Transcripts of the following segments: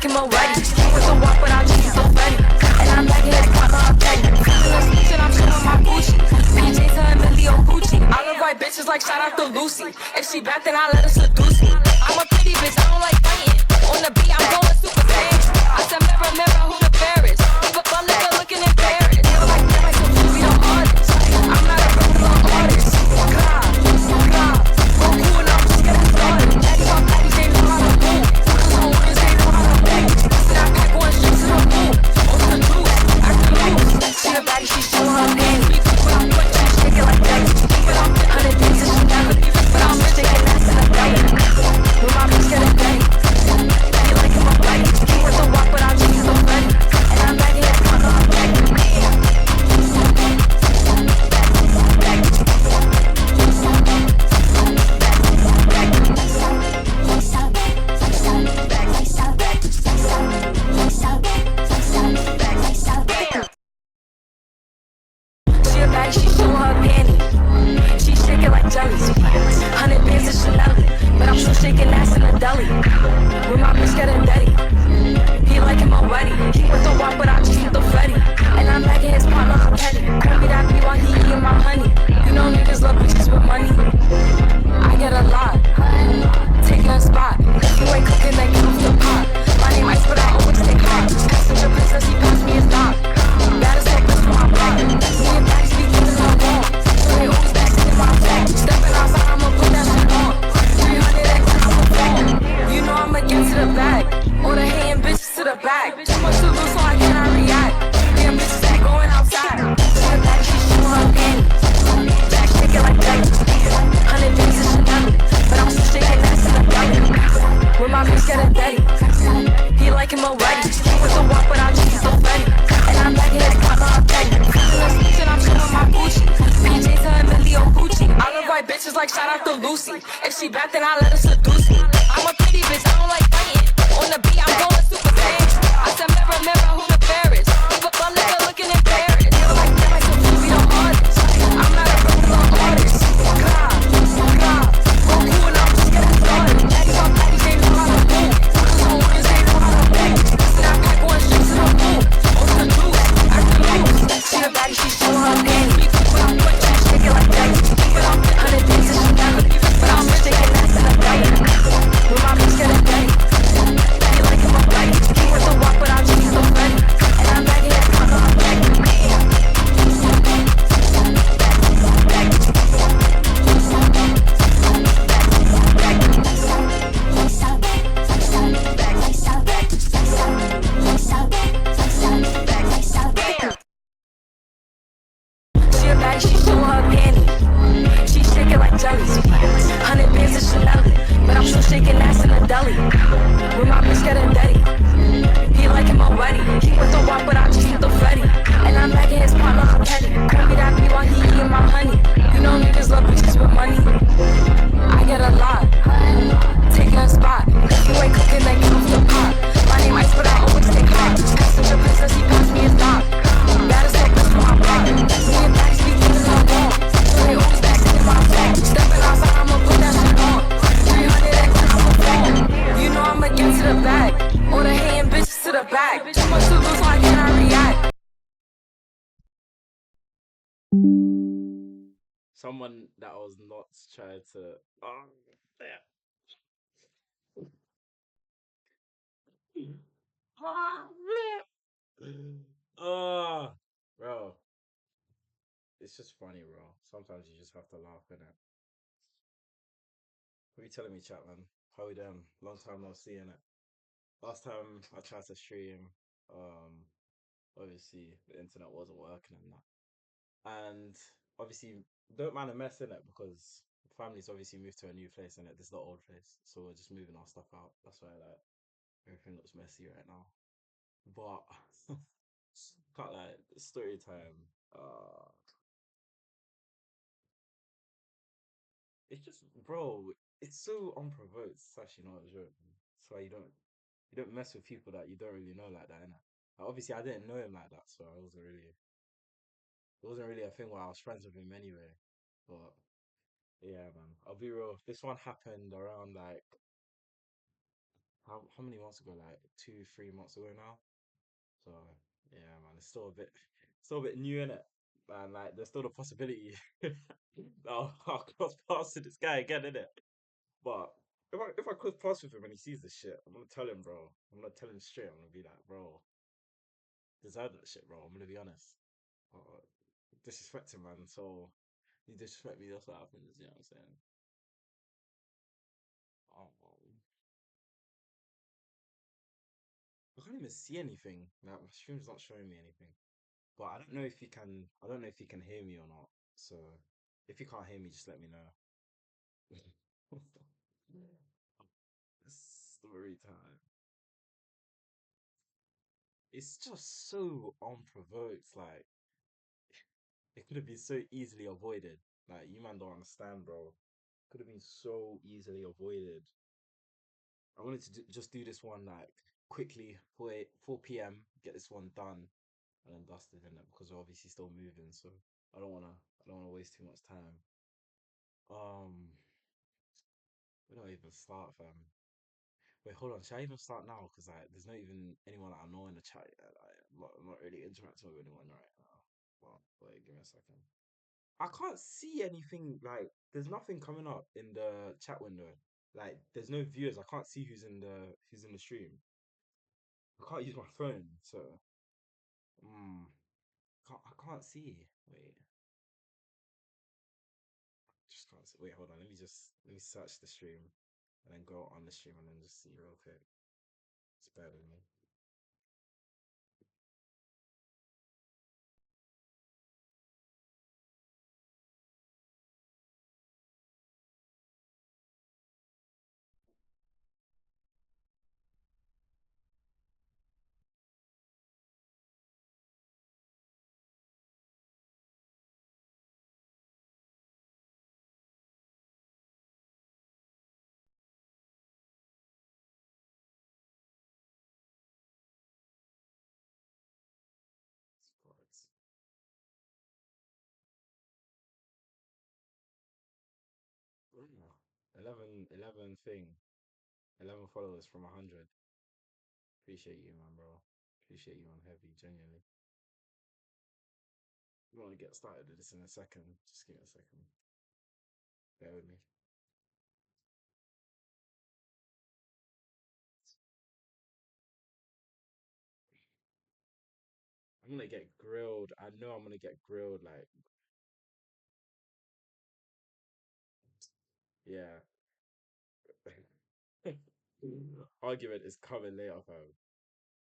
him already. Came with the walk, but I just so ready. And I'm back in his partner, I'm petty. Feeling the speech and I'm showing my Gucci. PJs to Emilio Gucci. I love white bitches like shout out to Lucy. If she back, then I let her seduce me. I'm a pretty bitch, I don't like fighting. On the beat, I'm going super saiyan. I said, mirror, who the fair is? Leave a butt liquor looking in Paris. Feel like they're like some movie, the artist. I'm not a regular artist. God, go cool and I'm just getting started. Daddy on daddy, they know how to move. Hookers on hookers, they know how to move. Said I pack one straight to the moon. Off the juice, acting loose. She a baddie, she showing her panties. But I'm quick, she shake it like jelly. But I'm 100 days and she never. But I'm shaking ass in a belly. With my bitch getting ready. He like him already. He with the walk, but I just so ready. And I'm back in his partner, I'm ready. She a baddie, she showing her panties. She shake it like jelly. 100 bands of Chanel. But I'm still shaking ass in a deli. With my bitch getting ready. He like him already. He with the walk, but I just with the Freddy. And I'm back in his partner, I'm petty. Call me that B while he eating my honey. You know niggas love bitches with money. I get a lot. Taking a spot. If you ain't cooking, then get off the pot. My name Ice, but I always stay hot. Passenger princess, he passed me his dog. Baddest little bitch from my block. Me and Daddy speak getting along. So they always be singing my song. Stepping outside, I'ma put that shit on. 300 X and I'ma fall. You know I'ma get to the bag. Or the hating bitches to the back. Too much to lose, so I cannot react. Damn bitches be going outside. She a baddie, she showing her panties. She shake it like jelly. 100 days of Chanel. But I'm still shaking ass in the belly. With my bitch getting ready. He like him already. He with the walk, but I just so ready. And I'm back in his partner, I'm petty. Feeling the speech and I'm showing my Gucci. PJs to Emilio Gucci. I love white bitches like shout out to Lucy. If she back, then I let her seduce me. I'm a pretty bitch, I don't like fighting. On the beat, I'm going super saiyan. I said, mirror, who the fair is? Leave a butt liquor looking in Paris. Feel like they're like some movie, the artist. I'm not a regular artist. God, go cool and I'm just getting started. Daddy on daddy, they know how to move. Hookers on hookers, they know how to move. Said I pack one straight to the moon. Off the juice, acting loose. She a baddie, she showing her panties. But I'm quick, she shake it like jelly. But I'm 100 days and she never. But I'm shaking ass in a belly. With my bitch getting ready. He like him already. He with the walk, but I just so ready. And I'm back in his partner, I'm ready. She a baddie, she showing her panties. She shake it like jelly. 100 bands of Chanel. But I'm still shaking ass in a deli. With my bitch getting ready. He like him already. He with the walk, but I just with the Freddy. And I'm back in his partner, I'm petty. Call me that B while he eating my honey. You know niggas love bitches with money. I get a lot. Taking a spot. If you ain't cooking, then get off the pot. My name Ice, but I always stay hot. Passenger princess, he passed me his dog. Baddest little bitch from my block. Me and Daddy speak getting along. So they always be singing my song. Stepping outside, I'ma put that shit on. 300 X and I'ma fall. You know I'ma get to the bag. Or the hating bitches to the back. Too much to lose, so I cannot react. Someone that I was not trying to. Oh, yeah. Oh, bro. It's just funny, bro. Sometimes you just have to laugh in it. What are you telling me, Chapman? How we doing? Long time no see in it. Last time I tried to stream, um, obviously the internet wasn't working and that. And obviously, don't mind a mess in it because the family's obviously moved to a new place and this is the old place, so we're just moving our stuff out. That's why like everything looks messy right now. But can't like story time. It's just, bro, it's so unprovoked. It's actually not a joke. That's why you don't mess with people that you don't really know like that, innit? Like, obviously, I didn't know him like that, so it wasn't really a thing where I was friends with him anyway. But yeah, man, I'll be real. This one happened around like how many months ago? Like 2, 3 months ago now. So yeah, man, it's still a bit new in it, and like there's still the possibility that I'll cross paths with this guy again, innit? But if I cross paths with him and he sees this shit, I'm gonna tell him, bro. I'm gonna tell him straight. I'm gonna be like, bro, deserve that shit, bro. I'm gonna be honest. Uh, disrespect him, man. So you disrespect me, that's what happens. You know what I'm saying? Um, I can't even see anything. Like my stream's not showing me anything. But I don't know if you can. I don't know if you can hear me or not. So if you can't hear me, just let me know. Story time. It's just so unprovoked. Like it could have been so easily avoided. Like you man don't understand, bro. Could have been so easily avoided. I wanted to just do this one like quickly, 4 p.m. Get this one done and then dusted in it because we're obviously still moving. So I don't wanna waste too much time. Um, where do I even start, fam? Wait, hold on. Should I even start now? Because like, there's not even anyone that I know in the chat yet. Like, I'm not really interacting with anyone right now. Well, wait, give me a second. I can't see anything. Like, there's nothing coming up in the chat window. Like, there's no viewers. I can't see who's in the stream. I can't use my phone, so I can't see. Wait, just can't see. Wait, hold on. Let me search the stream and then go on the stream and then just see real quick. It's better than me. Sports. 11 thing. 11 followers from 100. Appreciate you, man, bro. Appreciate you on heavy, genuinely. I'm gonna get started with this in a second. Just give me a second. Bear with me. I'm gonna get grilled. I know I'm gonna get grilled. Like, yeah. Argument is coming later, fam.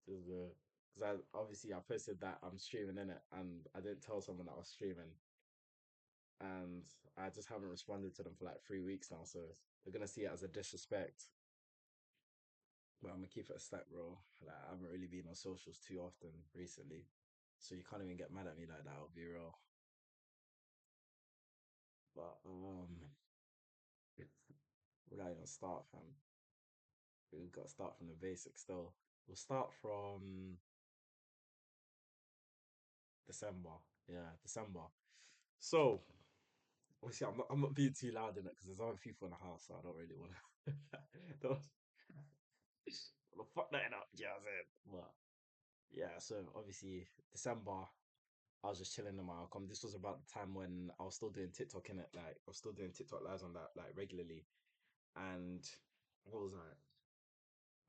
Because I posted that I'm streaming in it, and I didn't tell someone that I was streaming, and I just haven't responded to them for like 3 weeks now. So they're gonna see it as a disrespect. But I'm gonna keep it a stack, bro. Like I haven't really been on socials too often recently, so you can't even get mad at me like that. I'll be real. But where do I even start from? We've got to start from the basics still. We'll start from December. Yeah, December. So obviously I'm not being too loud in it because there's other people in the house, so I don't really want to don't wanna fuck that up. Yeah, I'm saying. But yeah, so obviously December. I was just chilling on my outcome. This was about the time when I was still doing TikTok in it, like I was still doing TikTok lives on that like regularly. And what was that?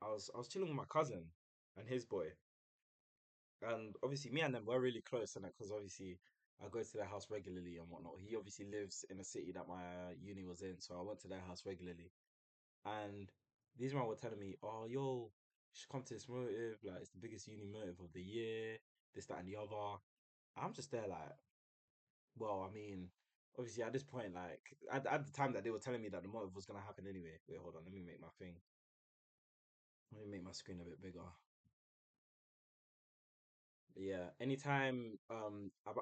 I was chilling with my cousin and his boy, and obviously me and them were really close, and because obviously I go to their house regularly and whatnot. He obviously lives in a city that my uni was in, so I went to their house regularly. And these men were telling me, "Oh, yo, you should come to this motive. Like it's the biggest uni motive of the year. This, that, and the other." I'm just there like, well, I mean, obviously at this point, like at the time that they were telling me that the motive was gonna happen anyway. Wait, hold on, let me make my thing. Let me make my screen a bit bigger. Yeah, anytime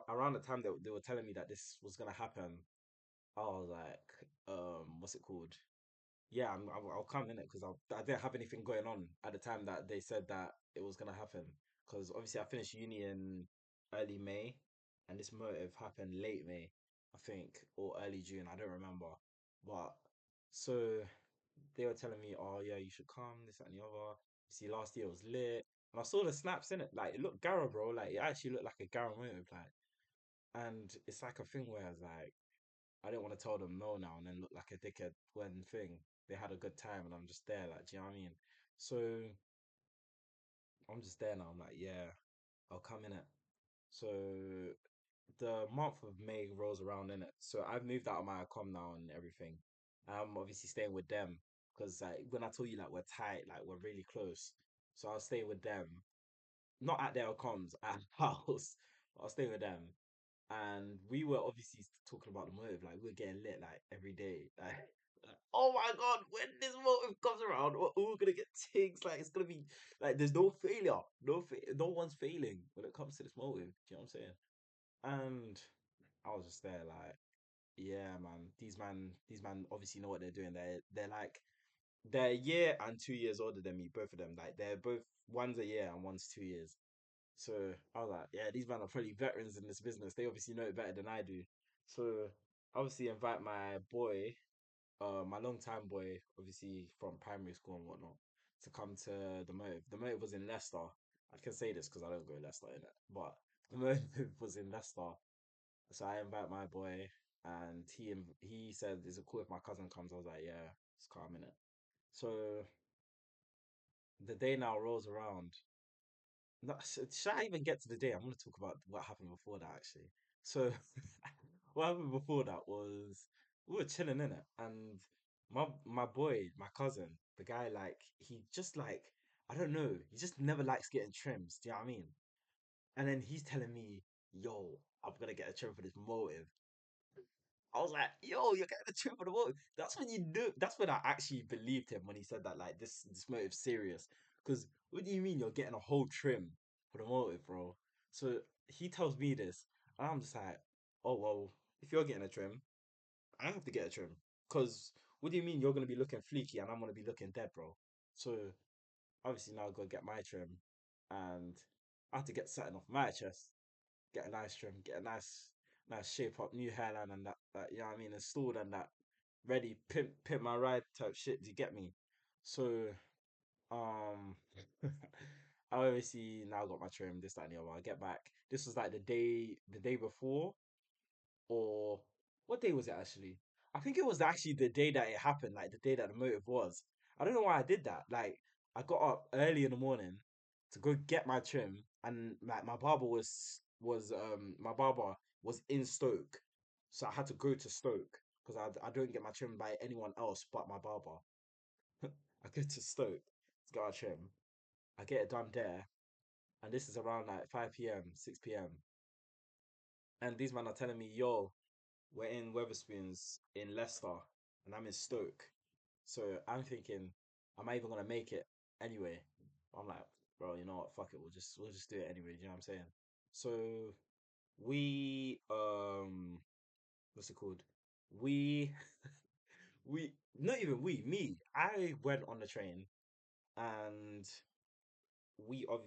around the time that they were telling me that this was gonna happen, I was like, what's it called? Yeah, I'll come in it because I didn't have anything going on at the time that they said that it was gonna happen. Because obviously I finished uni in early May, and this motive happened late May, I think, or early June. I don't remember. But so they were telling me, oh yeah, you should come, this that, and the other. You see, last year was lit, and I saw the snaps in it. Like it looked Gara, bro. Like it actually looked like a Gara motive. Like, and it's like a thing where it's like I didn't want to tell them no now and then look like a dickhead when they had a good time and I'm just there. Like, do you know what I mean? So I'm just there now. I'm like, yeah, I'll come in it. So the month of May rolls around in it. So I've moved out of my accom now and everything. I'm obviously staying with them because like when I told you like we're tight, like we're really close. So I'll stay with them, not at their comms at house. I'll stay with them. And we were obviously talking about the motive, like we are getting lit like every day. Like, oh my god, when this motive comes around, we're gonna get tigs. Like it's gonna be like there's no failure, no one's failing when it comes to this motive. Do you know what I'm saying? And I was just there like, yeah, man. These man obviously know what they're doing. They're like they're a year and 2 years older than me, both of them. Like they're both one's a year and one's 2 years. So I was like, yeah, these men are probably veterans in this business. They obviously know it better than I do. So obviously invite my boy, my long time boy, obviously from primary school and whatnot, to come to the motive. The motive was in Leicester. I can say this because I don't go to Leicester in it, but the motive was in Leicester. So I invite my boy, and he said, "Is it cool if my cousin comes?" I was like, "Yeah, it's calm in it." So the day now rolls around. No, should I even get to the day? I'm going to talk about what happened before that actually. So, what happened before that was we were chilling in it, and my boy, my cousin, the guy, like he just like I don't know, he just never likes getting trims. Do you know what I mean? And then he's telling me, "Yo, I'm gonna get a trim for this motive." I was like, yo, you're getting a trip for the motive. That's when you knew. That's when I actually believed him when he said that, like, this motive's serious. Because what do you mean you're getting a whole trim for the motive, bro? So he tells me this, and I'm just like, oh, well, if you're getting a trim, I have to get a trim. Because what do you mean you're going to be looking fleeky and I'm going to be looking dead, bro? So obviously now I go get my trim, and I have to get something off my chest, get a nice trim, get a nice shape up, new hairline and that you know what I mean, installed and that ready, pimp my ride type shit. Do you get me? So um I obviously now got my trim, this, that, and the other. I get back. This was like the day before, or what day was it actually? I think it was actually the day that it happened, like the day that the motive was. I don't know why I did that. Like I got up early in the morning to go get my trim, and like my barber was in Stoke, so I had to go to Stoke because I don't get my trim by anyone else but my barber. I go to Stoke to get my trim. I get it done there, and this is around like 5 p.m., 6 p.m. And these men are telling me, yo, we're in Weatherspoons in Leicester and I'm in Stoke. So I'm thinking, am I even gonna make it anyway? I'm like, bro, you know what? Fuck it. We'll just do it anyway. You know what I'm saying? So we what's it called? We we not even we me. I went on the train and we of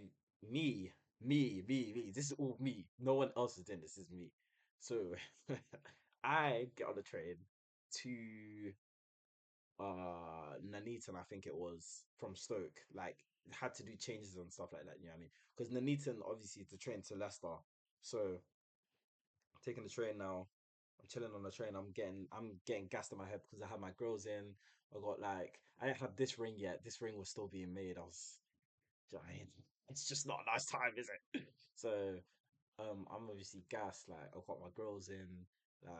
me. This is all me. No one else is doing this. Is me. So I get on the train to Nuneaton, I think it was from Stoke. Like had to do changes and stuff like that. You know what I mean? Because Nuneaton obviously is the train to Leicester. So I'm taking the train now. I'm chilling on the train. I'm getting gassed in my head because I had my grills in. I got like I didn't have this ring yet. This ring was still being made. Do you know what I mean? It's just not a nice time, is it? So I'm obviously gassed. Like I've got my grills in. Like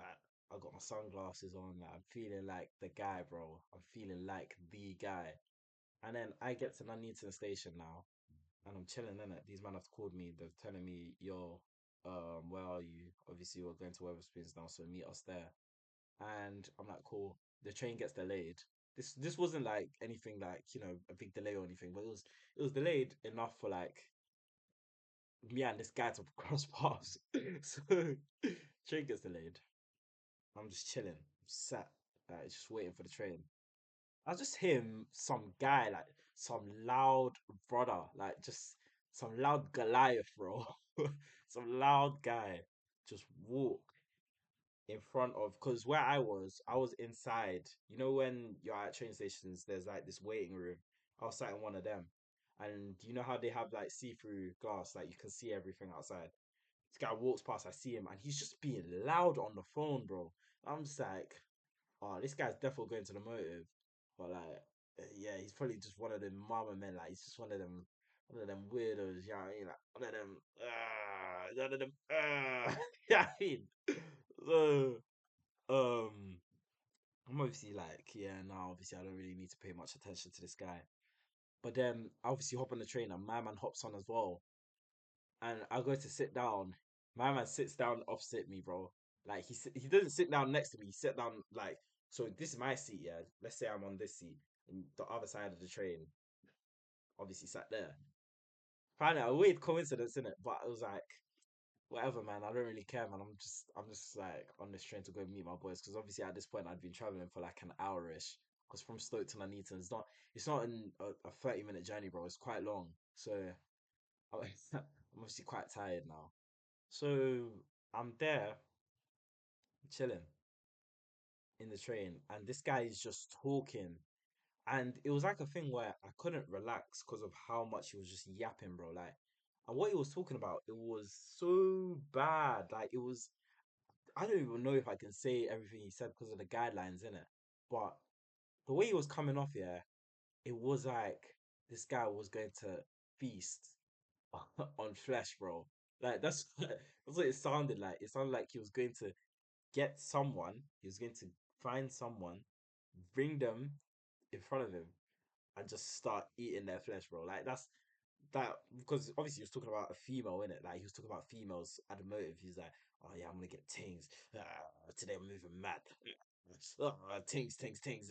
I got my sunglasses on. Like I'm feeling like the guy, bro. I'm feeling like the guy. And then I get to Nuneaton station now, and I'm chilling in it. These men have called me. They're telling me, "Yo, where are you?" Obviously, we're going to Wetherspoons now, so meet us there. And I'm like, "Cool." The train gets delayed. This wasn't like anything like a big delay or anything, but it was delayed enough for like me and this guy to cross paths. So train gets delayed. I'm just chilling, sat, just waiting for the train. I just hear some guy, like some loud brother, like just some loud Goliath, bro. Some loud guy just walk. in front of, because where I was inside. You know when you're at train stations, there's like this waiting room. I was sat in one of them, and you know how they have like see-through glass, like you can see everything outside. This guy walks past, I see him, and he's just being loud on the phone, bro. I'm just like, oh, this guy's definitely going to the motive, but like, yeah, he's probably just one of them mama men. Like, he's just one of them weirdos. Yeah, you know, like, one of them. Yeah, I mean, so um, I'm obviously like, yeah, no, obviously I don't really need to pay much attention to this guy. But then I obviously hop on the train, and my man hops on as well, and I go to sit down. My man sits down opposite me, bro. Like he doesn't sit down next to me. He sit down like, so. This is my seat. Yeah, let's say I'm on this seat, and the other side of the train obviously sat there. Find out a weird coincidence in it, but it was like whatever, man. I don't really care, man. I'm just like on this train to go meet my boys, because obviously at this point I'd been traveling for like an hour-ish. Because from Stoke to Nuneaton, it's not a 30-minute journey, bro. It's quite long. So I'm obviously quite tired now. So I'm there chilling in the train, and this guy is just talking. And it was like a thing where I couldn't relax because of how much he was just yapping, bro. Like, and what he was talking about, it was so bad. Like, it was, I don't even know if I can say everything he said because of the guidelines in it. But the way he was coming off, yeah, it was like this guy was going to feast on flesh, bro. Like, that's what it sounded like. It sounded like he was going to get someone, he was going to find someone, bring them in front of him, and just start eating their flesh, bro. Like that, because obviously he was talking about a female in it. Like he was talking about females at the motive. He's like, oh yeah, I'm gonna get things. Today I'm moving mad. Tings, tings, tings.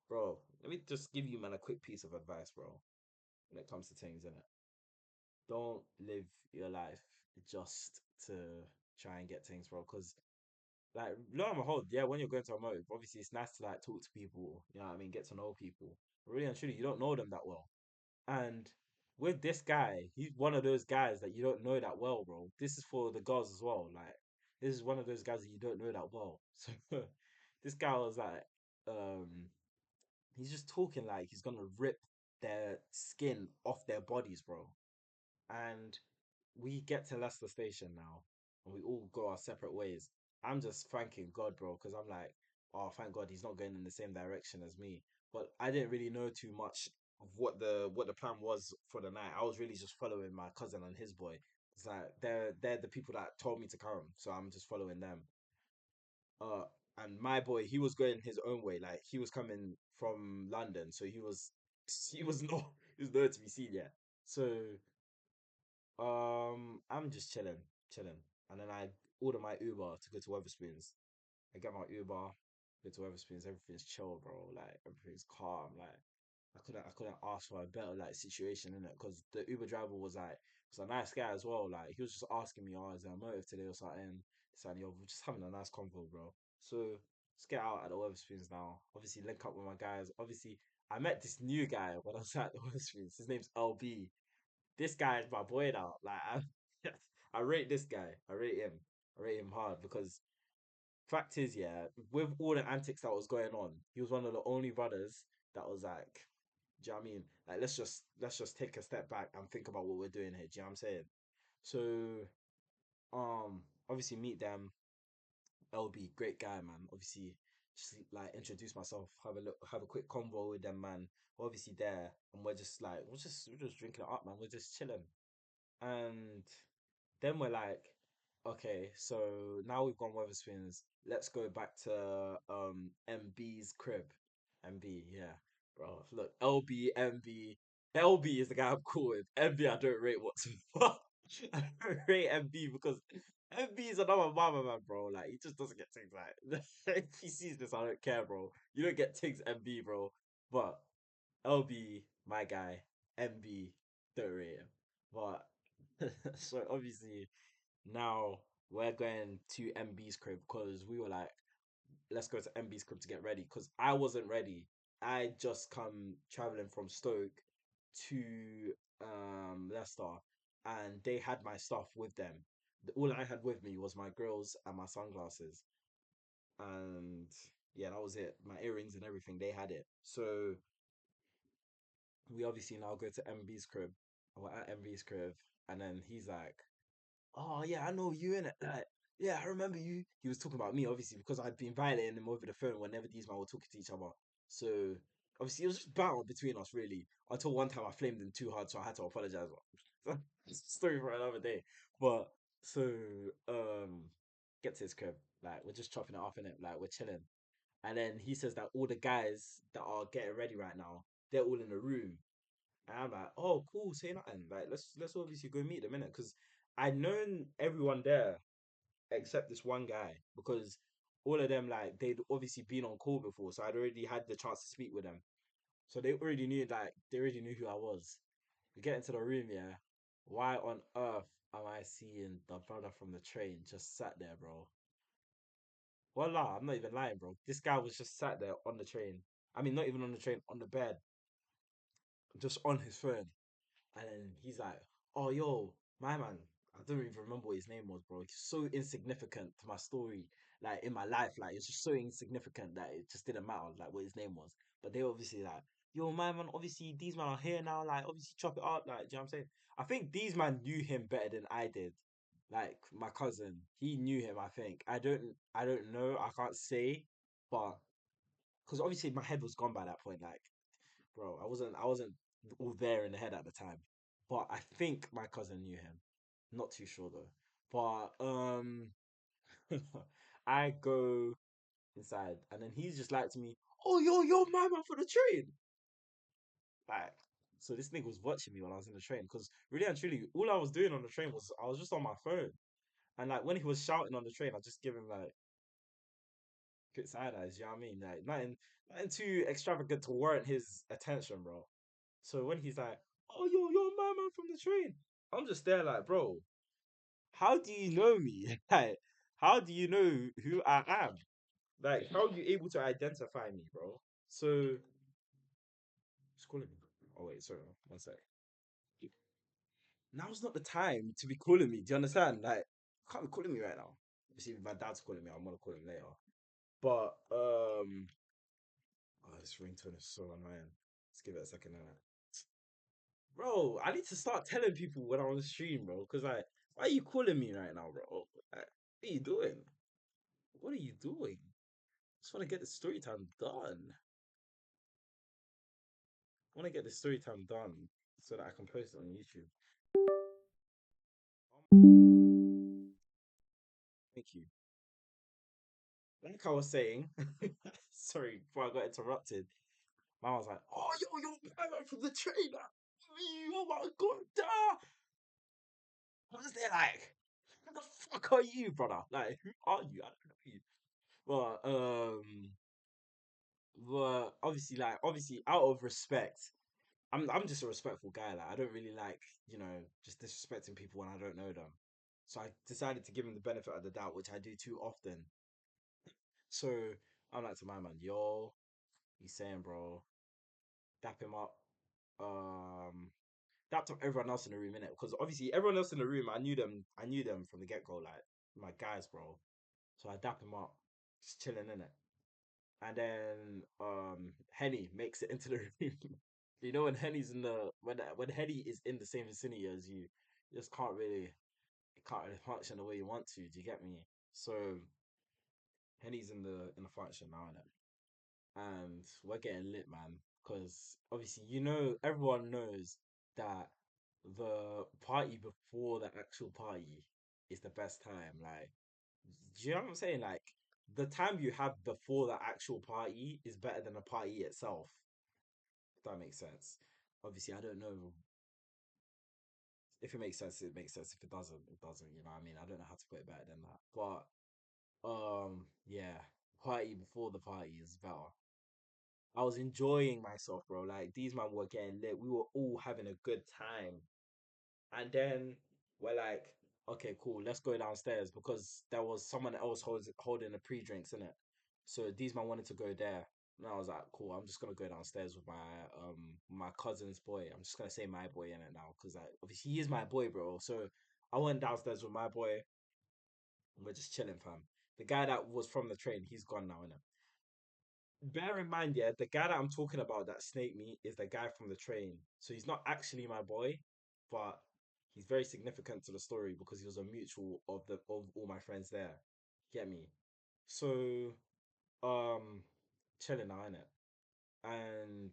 Bro, let me just give you man a quick piece of advice, bro. When it comes to things, in it, don't live your life just to try and get things, bro. Because like, lo and behold, yeah, when you're going to a motive, obviously it's nice to like talk to people, you know what I mean, get to know people. But really and truly, you don't know them that well. And with this guy, he's one of those guys that you don't know that well, bro. This is for the girls as well. Like, this is one of those guys that you don't know that well. So this guy was like, um, he's just talking like he's gonna rip their skin off their bodies, bro. And we get to Leicester Station now, and we all go our separate ways. I'm just thanking God, bro, because I'm like, oh, thank God he's not going in the same direction as me. But I didn't really know too much of what the plan was for the night. I was really just following my cousin and his boy. It's like they're the people that told me to come, so I'm just following them. Uh, and my boy, he was going his own way. Like he was coming from London, so he was not he was nowhere to be seen yet. So I'm just chilling, and then I order my Uber to go to Weatherspoons. I get my Uber, go to Weatherspoons. Everything's chill, bro. Like everything's calm. Like I couldn't ask for a better like situation in it, because the Uber driver was a nice guy as well. Like he was just asking me, "Oh, is there a motive today or something?" Saying, "Yo, we're just having a nice convo, bro." So let's get out at the Weatherspoons now. Obviously, link up with my guys. Obviously, I met this new guy when I was at the Weatherspoons. His name's LB. This guy is my boy now. Like I rate this guy. I rate him. I rate him hard, because fact is, yeah, with all the antics that was going on, he was one of the only brothers that was like, do you know what I mean? Like let's just take a step back and think about what we're doing here. Do you know what I'm saying? So obviously meet them. LB, great guy, man. Obviously, just like introduce myself, have a quick convo with them, man. We're obviously there, and we're just like we're just drinking it up, man. We're just chilling. And then we're like, okay, so now we've gone Weatherspoons. Let's go back to MB's crib. MB, yeah, bro. Look, LB, MB. LB is the guy I'm cool with. MB, I don't rate whatsoever. I don't rate MB because MB is another mama man, bro. Like he just doesn't get things like. If he sees this, I don't care, bro. You don't get things MB, bro. But LB, my guy. MB, don't rate him. But so obviously now we're going to MB's crib, because we were like, let's go to MB's crib to get ready. Because I wasn't ready. I just come traveling from Stoke to Leicester, and they had my stuff with them. All I had with me was my grills and my sunglasses. and yeah, that was it. My earrings and everything, they had it. So we obviously now go to MV's crib. We're at MV's crib, and then he's like, "Oh yeah, I know you in it. Like, yeah, I remember you." He was talking about me, obviously, because I'd been violating him over the phone whenever these men were talking to each other. So obviously, it was just battle between us, really. Until one time I flamed him too hard, so I had to apologize. Story for another day. But so get to his crib, like we're just chopping it off in it, like we're chilling. And then he says that all the guys that are getting ready right now, they're all in the room. And I'm like, oh, cool, say nothing. Like, let's obviously go meet them in it, because I'd known everyone there except this one guy, because all of them like they'd obviously been on call before, so I'd already had the chance to speak with them. So they already knew who I was. We get into the room, yeah. Why on earth am I seeing the brother from the train just sat there, bro? Voila, I'm not even lying, bro. This guy was just sat there on the train. I mean, not even on the train, on the bed, just on his phone. And then he's like, "Oh, yo, my man." I don't even remember what his name was, bro. He's so insignificant to my story, like in my life. Like it's just so insignificant that it just didn't matter, like what his name was. But they obviously like, "Yo, my man. Obviously, these men are here now. Like, obviously, chop it up." Like, do you know what I'm saying? I think these men knew him better than I did. Like my cousin, he knew him. I don't know. I can't say, but because obviously my head was gone by that point. Like, bro, I wasn't all there in the head at the time, but I think my cousin knew him. Not too sure though. But I go inside, and then he's just like to me, "Oh, you're my man for the train." Like, so this nigga was watching me when I was in the train, because really and truly, all I was doing on the train was I was just on my phone, and like when he was shouting on the train, I just give him like quick side eyes. You know what I mean? Like nothing too extravagant to warrant his attention, bro. So when he's like, "Oh, you're my man from the train," I'm just there like, bro, how do you know me? Like, how do you know who I am? Like, how are you able to identify me, bro? So, he's calling me. Oh wait, sorry, one sec. Now's not the time to be calling me. Do you understand? Like, you can't be calling me right now. Obviously, if my dad's calling me, I'm gonna call him later. But oh, this ringtone is so annoying. Let's give it a second. Bro, I need to start telling people when I'm on the stream, bro. Because, like, why are you calling me right now, bro? Like, what are you doing? What are you doing? Just want to get the story time done. I want to get the story time done so that I can post it on YouTube. Thank you. Like I was saying, sorry, before I got interrupted, mom was like, "Oh, you're man from the trainer. Oh my god, I was there like, who the fuck are you, brother? Like, who are you? I don't know you." But obviously, like obviously out of respect, I'm just a respectful guy. Like I don't really like just disrespecting people when I don't know them. So I decided to give him the benefit of the doubt, which I do too often. So I'm like to my man, yo, he's saying, bro, dap him up. Um, dapped up everyone else in the room, innit? Because obviously everyone else in the room, I knew them from the get go, like my guys, bro. So I dap him up, just chilling in it. And then Henny makes it into the room. You know when Henny's in the when Henny is in the same vicinity as you just can't really function the way you want to. Do you get me? So Henny's in the function now, innit? And we're getting lit, man. Because obviously, everyone knows that the party before the actual party is the best time. Like, do you know what I'm saying? Like, the time you have before the actual party is better than the party itself. If that makes sense. Obviously, I don't know if it makes sense. It makes sense. If it doesn't, it doesn't. You know what I mean? I don't know how to put it better than that. But yeah, party before the party is better. I was enjoying myself, bro. Like these man were getting lit. We were all having a good time. And then we're like, okay, cool, let's go downstairs because there was someone else holding the pre-drinks in it. So these man wanted to go there. And I was like, cool, I'm just gonna go downstairs with my cousin's boy. I'm just gonna say my boy in it now, because like obviously he is my boy, bro. So I went downstairs with my boy. We're just chilling, fam. The guy that was from the train, he's gone now, innit? Bear in mind, yeah, the guy that I'm talking about that snaked me is the guy from the train. So he's not actually my boy, but he's very significant to the story because he was a mutual of all my friends there. Get me? So, um, chilling now, innit? And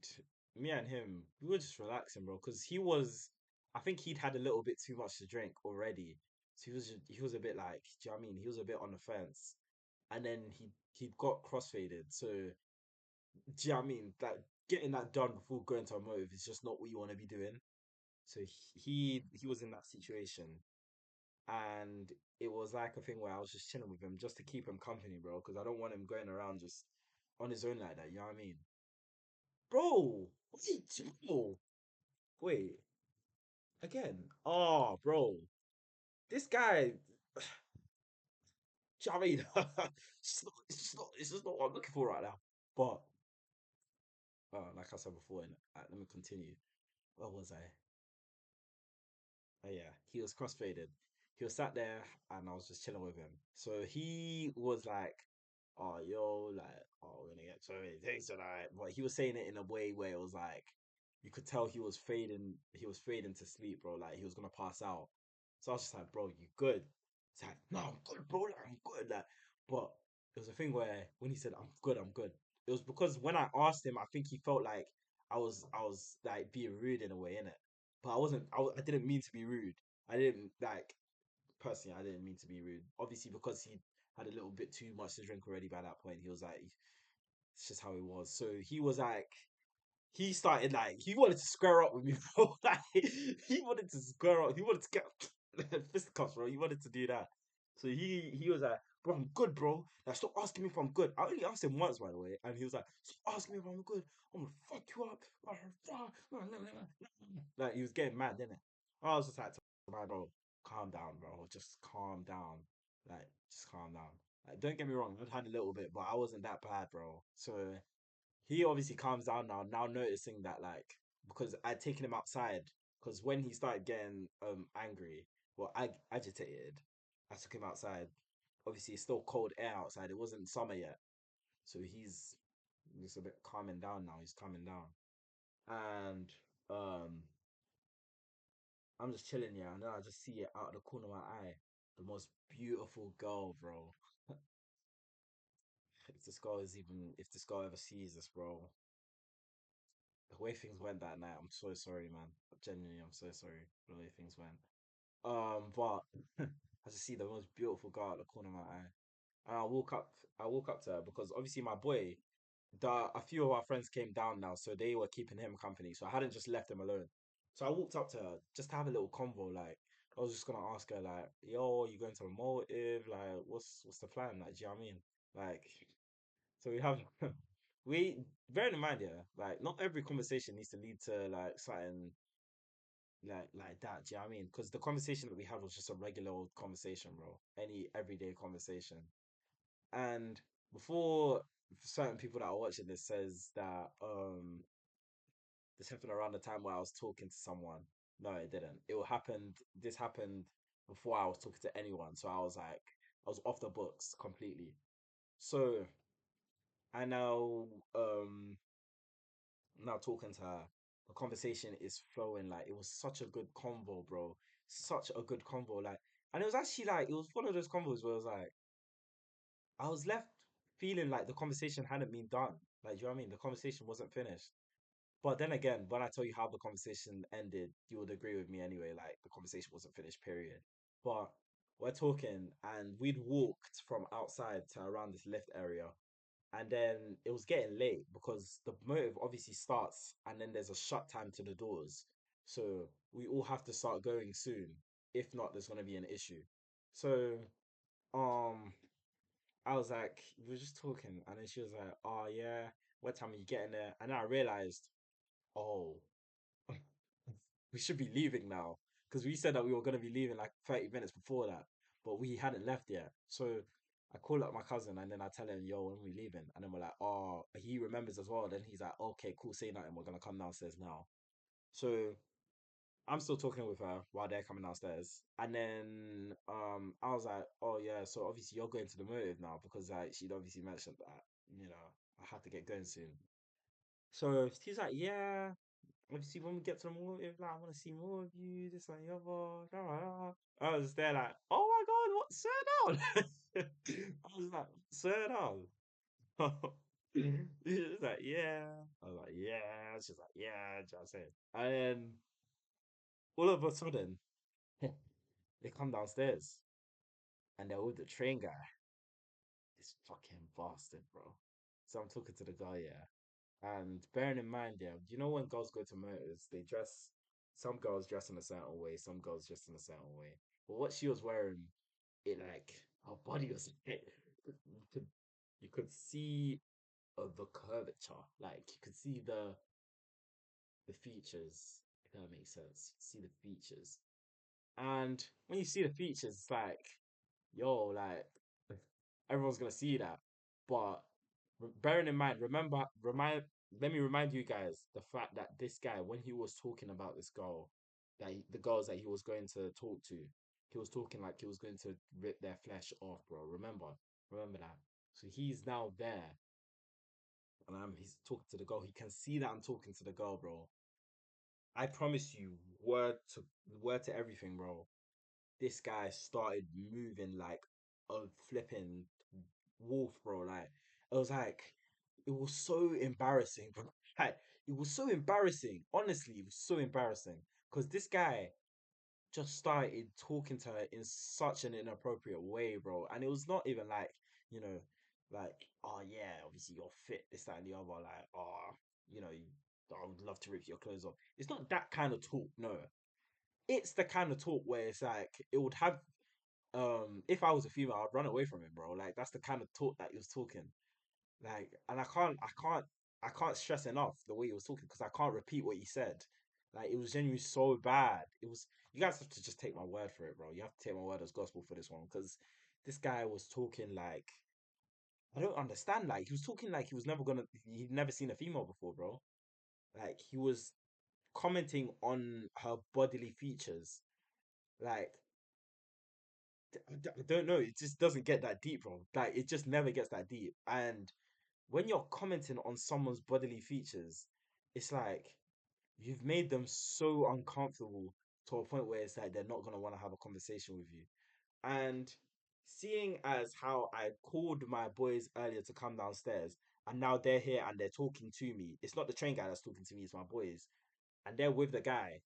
me and him, we were just relaxing, bro, because I think he'd had a little bit too much to drink already. So he was a bit like, do you know what I mean? He was a bit on the fence. And then he'd got crossfaded. So, do you know what I mean? Like getting that done before going to a motive is just not what you want to be doing. So he was in that situation, and it was like a thing where I was just chilling with him just to keep him company, bro, because I don't want him going around just on his own like that. You know what I mean, bro? Bro, wait again. Oh, bro, this guy. Do you know what I mean? It's just not what I'm looking for right now. But like I said before, and let me continue. Where was I? Oh yeah, he was crossfaded. He was sat there and I was just chilling with him. So he was like, "Oh, yo, like, oh, we're gonna get so many things tonight." But he was saying it in a way where it was like, you could tell he was fading. He was fading to sleep, bro. Like he was gonna pass out. So I was just like, "Bro, you good?" It's like, "No, I'm good, bro. Like, I'm good." Like, but it was a thing where when he said, "I'm good, I'm good," it was because when I asked him, I think he felt like I was like being rude in a way, innit? But I wasn't. I didn't mean to be rude. I didn't like personally. I didn't mean to be rude. Obviously, because he had a little bit too much to drink already by that point. He was like, it's just how he was. So he was like, he started like he wanted to square up with me, bro. Like he wanted to square up. He wanted to get fisticuffs, bro. He wanted to do that. So he was like, bro, I'm good, bro. Like, stop asking me if I'm good. I only asked him once, by the way, and he was like, stop asking me if I'm good. I'm gonna fuck you up. Like he was getting mad, didn't it? I was just like, my bro, calm down, bro. Just calm down. Like, just calm down. Like, don't get me wrong, I've had a little bit, but I wasn't that bad, bro. So he obviously calms down now, noticing that like because I'd taken him outside because when he started getting angry, well, agitated, I took him outside. Obviously, it's still cold air outside. It wasn't summer yet, so he's just a bit calming down now. He's calming down, and um, I'm just chilling here, and then I just see it out of the corner of my eye, the most beautiful girl, bro. If this girl ever sees this, bro, the way things went that night, I'm so sorry, man. Genuinely, I'm so sorry for the way things went. But I just see the most beautiful girl at the corner of my eye, and I walk up to her because obviously my boy, a few of our friends came down now, so they were keeping him company. So I hadn't just left him alone. So I walked up to her just to have a little convo. Like I was just gonna ask her, like, "Yo, you going to a motive? Like, what's the plan? Like, do you know what I mean? Like, so we have we bearing in mind, yeah, like not every conversation needs to lead to like something like that. Do you know what I mean? Because the conversation that we had was just a regular old conversation, bro. Any everyday conversation. And before certain people that are watching this says that this happened around the time where I was talking to someone. No, it didn't. This happened before I was talking to anyone. So I was like I was off the books completely. So I now now talking to her, the conversation is flowing. Like it was such a good convo, bro. Such a good convo. Like, and it was actually like it was one of those convos where it was like I was left feeling like the conversation hadn't been done. Like, do you know what I mean? The conversation wasn't finished. But then again, when I tell you how the conversation ended, you would agree with me anyway. Like the conversation wasn't finished, period. But we're talking, and we'd walked from outside to around this lift area, and then it was getting late because the motive obviously starts and then there's a shut time to the doors. So we all have to start going soon. If not, there's gonna be an issue. So um I was like, we were just talking, and then she was like, "Oh yeah, what time are you getting there?" And then I realized, oh, we should be leaving now because we said that we were gonna be leaving like 30 minutes before that, but we hadn't left yet. So I call up my cousin and then I tell him, "Yo, when we leaving?" And then we're like, "Oh," he remembers as well. Then he's like, "Okay, cool, say nothing. We're gonna come downstairs now." So I'm still talking with her while they're coming downstairs. And then I was like, oh yeah, so obviously you're going to the motive now because like she'd obviously mentioned that, you know, I had to get going soon. So he's like, yeah, obviously when we get to the motive, like I want to see more of you, this and the other. Blah, blah, blah. I was there like, oh my god, what slow down? I was like, slow down. She's like, yeah. I was like, yeah. She's like, yeah. Do you know what I'm saying? And then all of a sudden, they come downstairs and they're with the train guy. This fucking bastard, bro. So I'm talking to the guy, yeah. And bearing in mind, yeah, you know when girls go to motors, they dress. Some girls dress in a certain way, some girls dress in a certain way. But what she was wearing, it like her body was. You could you could see the curvature, like you could see the features. If that makes sense, see the features. And when you see the features, it's like, yo, like everyone's gonna see that. But bearing in mind, let me remind you guys the fact that this guy, when he was talking about this girl, the girls that he was going to talk to, he was talking like he was going to rip their flesh off, bro. Remember that. So he's now there, and he's talking to the girl. He can see that I'm talking to the girl, bro. I promise you, word to everything, bro. This guy started moving like a flipping wolf, bro. Like it was so embarrassing, bro. Like it was so embarrassing. Honestly, it was so embarrassing because this guy just started talking to her in such an inappropriate way, bro. And it was not even like, you know, like, oh yeah, obviously you're fit, this, that, and the other. Like, oh, I would love to rip your clothes off. It's not that kind of talk, no. It's the kind of talk where it's like it would have if I was a female, I'd run away from him, bro. Like that's the kind of talk that he was talking. Like, and I can't stress enough the way he was talking because I can't repeat what he said. Like, it was genuinely so bad. It was. You guys have to just take my word for it, bro. You have to take my word as gospel for this one because this guy was talking like I don't understand. Like, he was talking like he was never gonna. He'd never seen a female before, bro. Like, he was commenting on her bodily features. Like, I don't know. It just doesn't get that deep, bro. Like, it just never gets that deep. And when you're commenting on someone's bodily features, it's like you've made them so uncomfortable to a point where it's like they're not gonna want to have a conversation with you. And seeing as how I called my boys earlier to come downstairs, and now they're here and they're talking to me. It's not the train guy that's talking to me, it's my boys. And they're with the guy.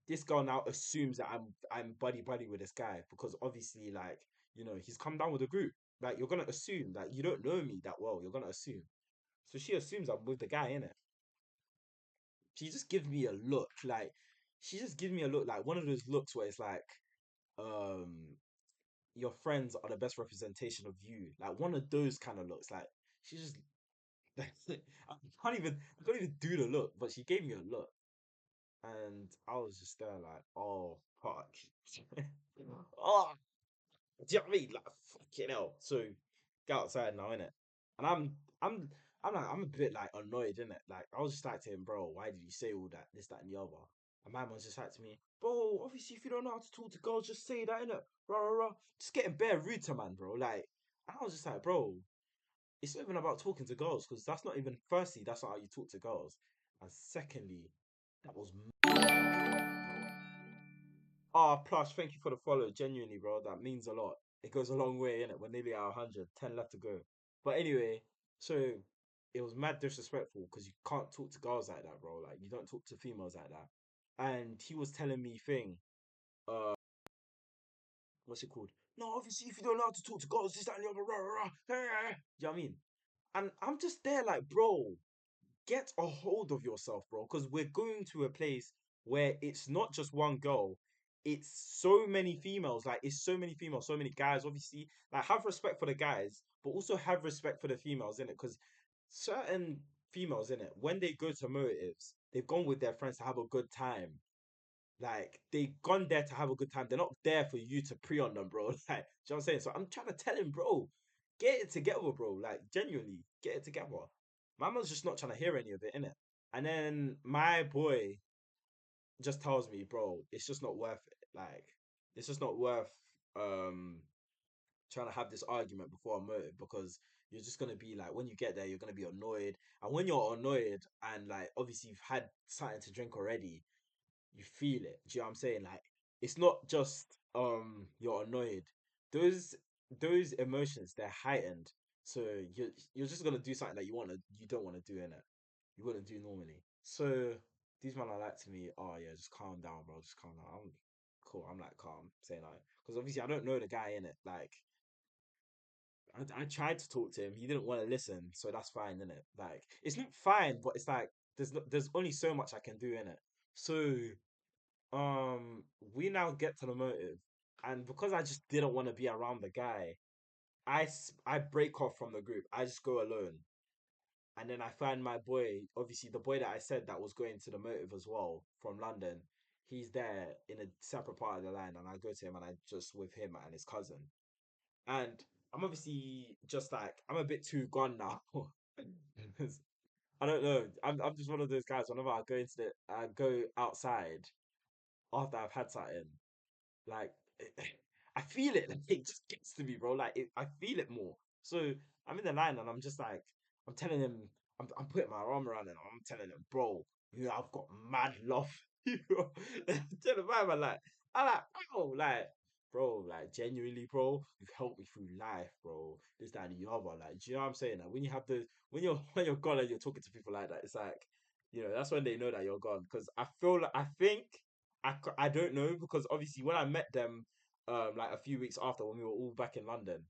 This girl now assumes that I'm buddy buddy with this guy because obviously, like, he's come down with a group. Like, you're gonna assume that you don't know me that well. You're gonna assume. So she assumes I'm with the guy in it. She just gives me a look, like she just gives me a look like one of those looks where it's like, um, your friends are the best representation of you. Like one of those kind of looks. Like she just I can't even do the look, but she gave me a look. And I was just there like, oh fuck. Oh, do you know what I mean? Like fucking hell. So get outside now, innit? And I'm I'm a bit like annoyed, innit? Like I was just like to him, bro, why did you say all that? This, that, and the other. And my man's just like to me, bro, obviously if you don't know how to talk to girls, just say that, innit? Rah rah rah. Just getting bare rude to man, bro. Like and I was just like, bro, it's not even about talking to girls, because that's not even firstly, that's not how you talk to girls. And secondly, that was Plush, thank you for the follow. Genuinely, bro, that means a lot. It goes a long way, innit? We're nearly at 100, 10 left to go. But anyway, so it was mad disrespectful because you can't talk to girls like that, bro. Like you don't talk to females like that. And he was telling me uh, what's it called? No, obviously if you don't know how to talk to girls, this, that, and the other, rah, rah, rah. You know what I mean? And I'm just there like, bro, get a hold of yourself, bro, because we're going to a place where it's not just one girl, it's so many females. Like it's so many females, so many guys. Obviously, like have respect for the guys, but also have respect for the females in it, because certain females in it, when they go to motives, they've gone with their friends to have a good time. Like they gone there to have a good time. They're not there for you to pre on them, bro. Like, do you know what I'm saying? So I'm trying to tell him, bro, get it together, bro. Like genuinely, get it together. My man's just not trying to hear any of it, innit? And then my boy, just tells me, bro, it's just not worth it. Like, it's just not worth um trying to have this argument before a motive because you're just gonna be like, when you get there, you're gonna be annoyed, and when you're annoyed and like obviously you've had something to drink already, you feel it. Do you know what I'm saying? Like, it's not just you're annoyed. Those those emotions, they're heightened. So you're just gonna do something that you don't want to do in it. You wouldn't do normally. So these men are like to me, oh yeah, just calm down, bro. Just calm down. I'm cool. I'm like calm, saying like, because obviously I don't know the guy in it. Like I tried to talk to him. He didn't want to listen, so that's fine, isn't it? Like it's not fine, but it's like there's only so much I can do in it. So we now get to the motive, and because I just didn't want to be around the guy, I break off from the group. I just go alone, and then I find my boy. Obviously, the boy that I said that was going to the motive as well from London. He's there in a separate part of the line, and I go to him, and I just with him and his cousin. And I'm obviously just like I'm a bit too gone now. I don't know. I'm just one of those guys. Whenever I go outside after I've had something. Like I feel it. Like, it just gets to me, bro. Like I feel it more. So I'm in the line and I'm just like, I'm telling him, I'm putting my arm around him. I'm telling him, bro, I've got mad love. You know, tell him, man, like, I like, bro, like, bro, like, genuinely, bro, you've helped me through life, bro. This, that, and the other. Like, do you know what I'm saying? Like, when you have the, when you're gone and you're talking to people like that, it's like, that's when they know that you're gone. Because I feel like, I think I don't know because obviously when I met them like a few weeks after when we were all back in London,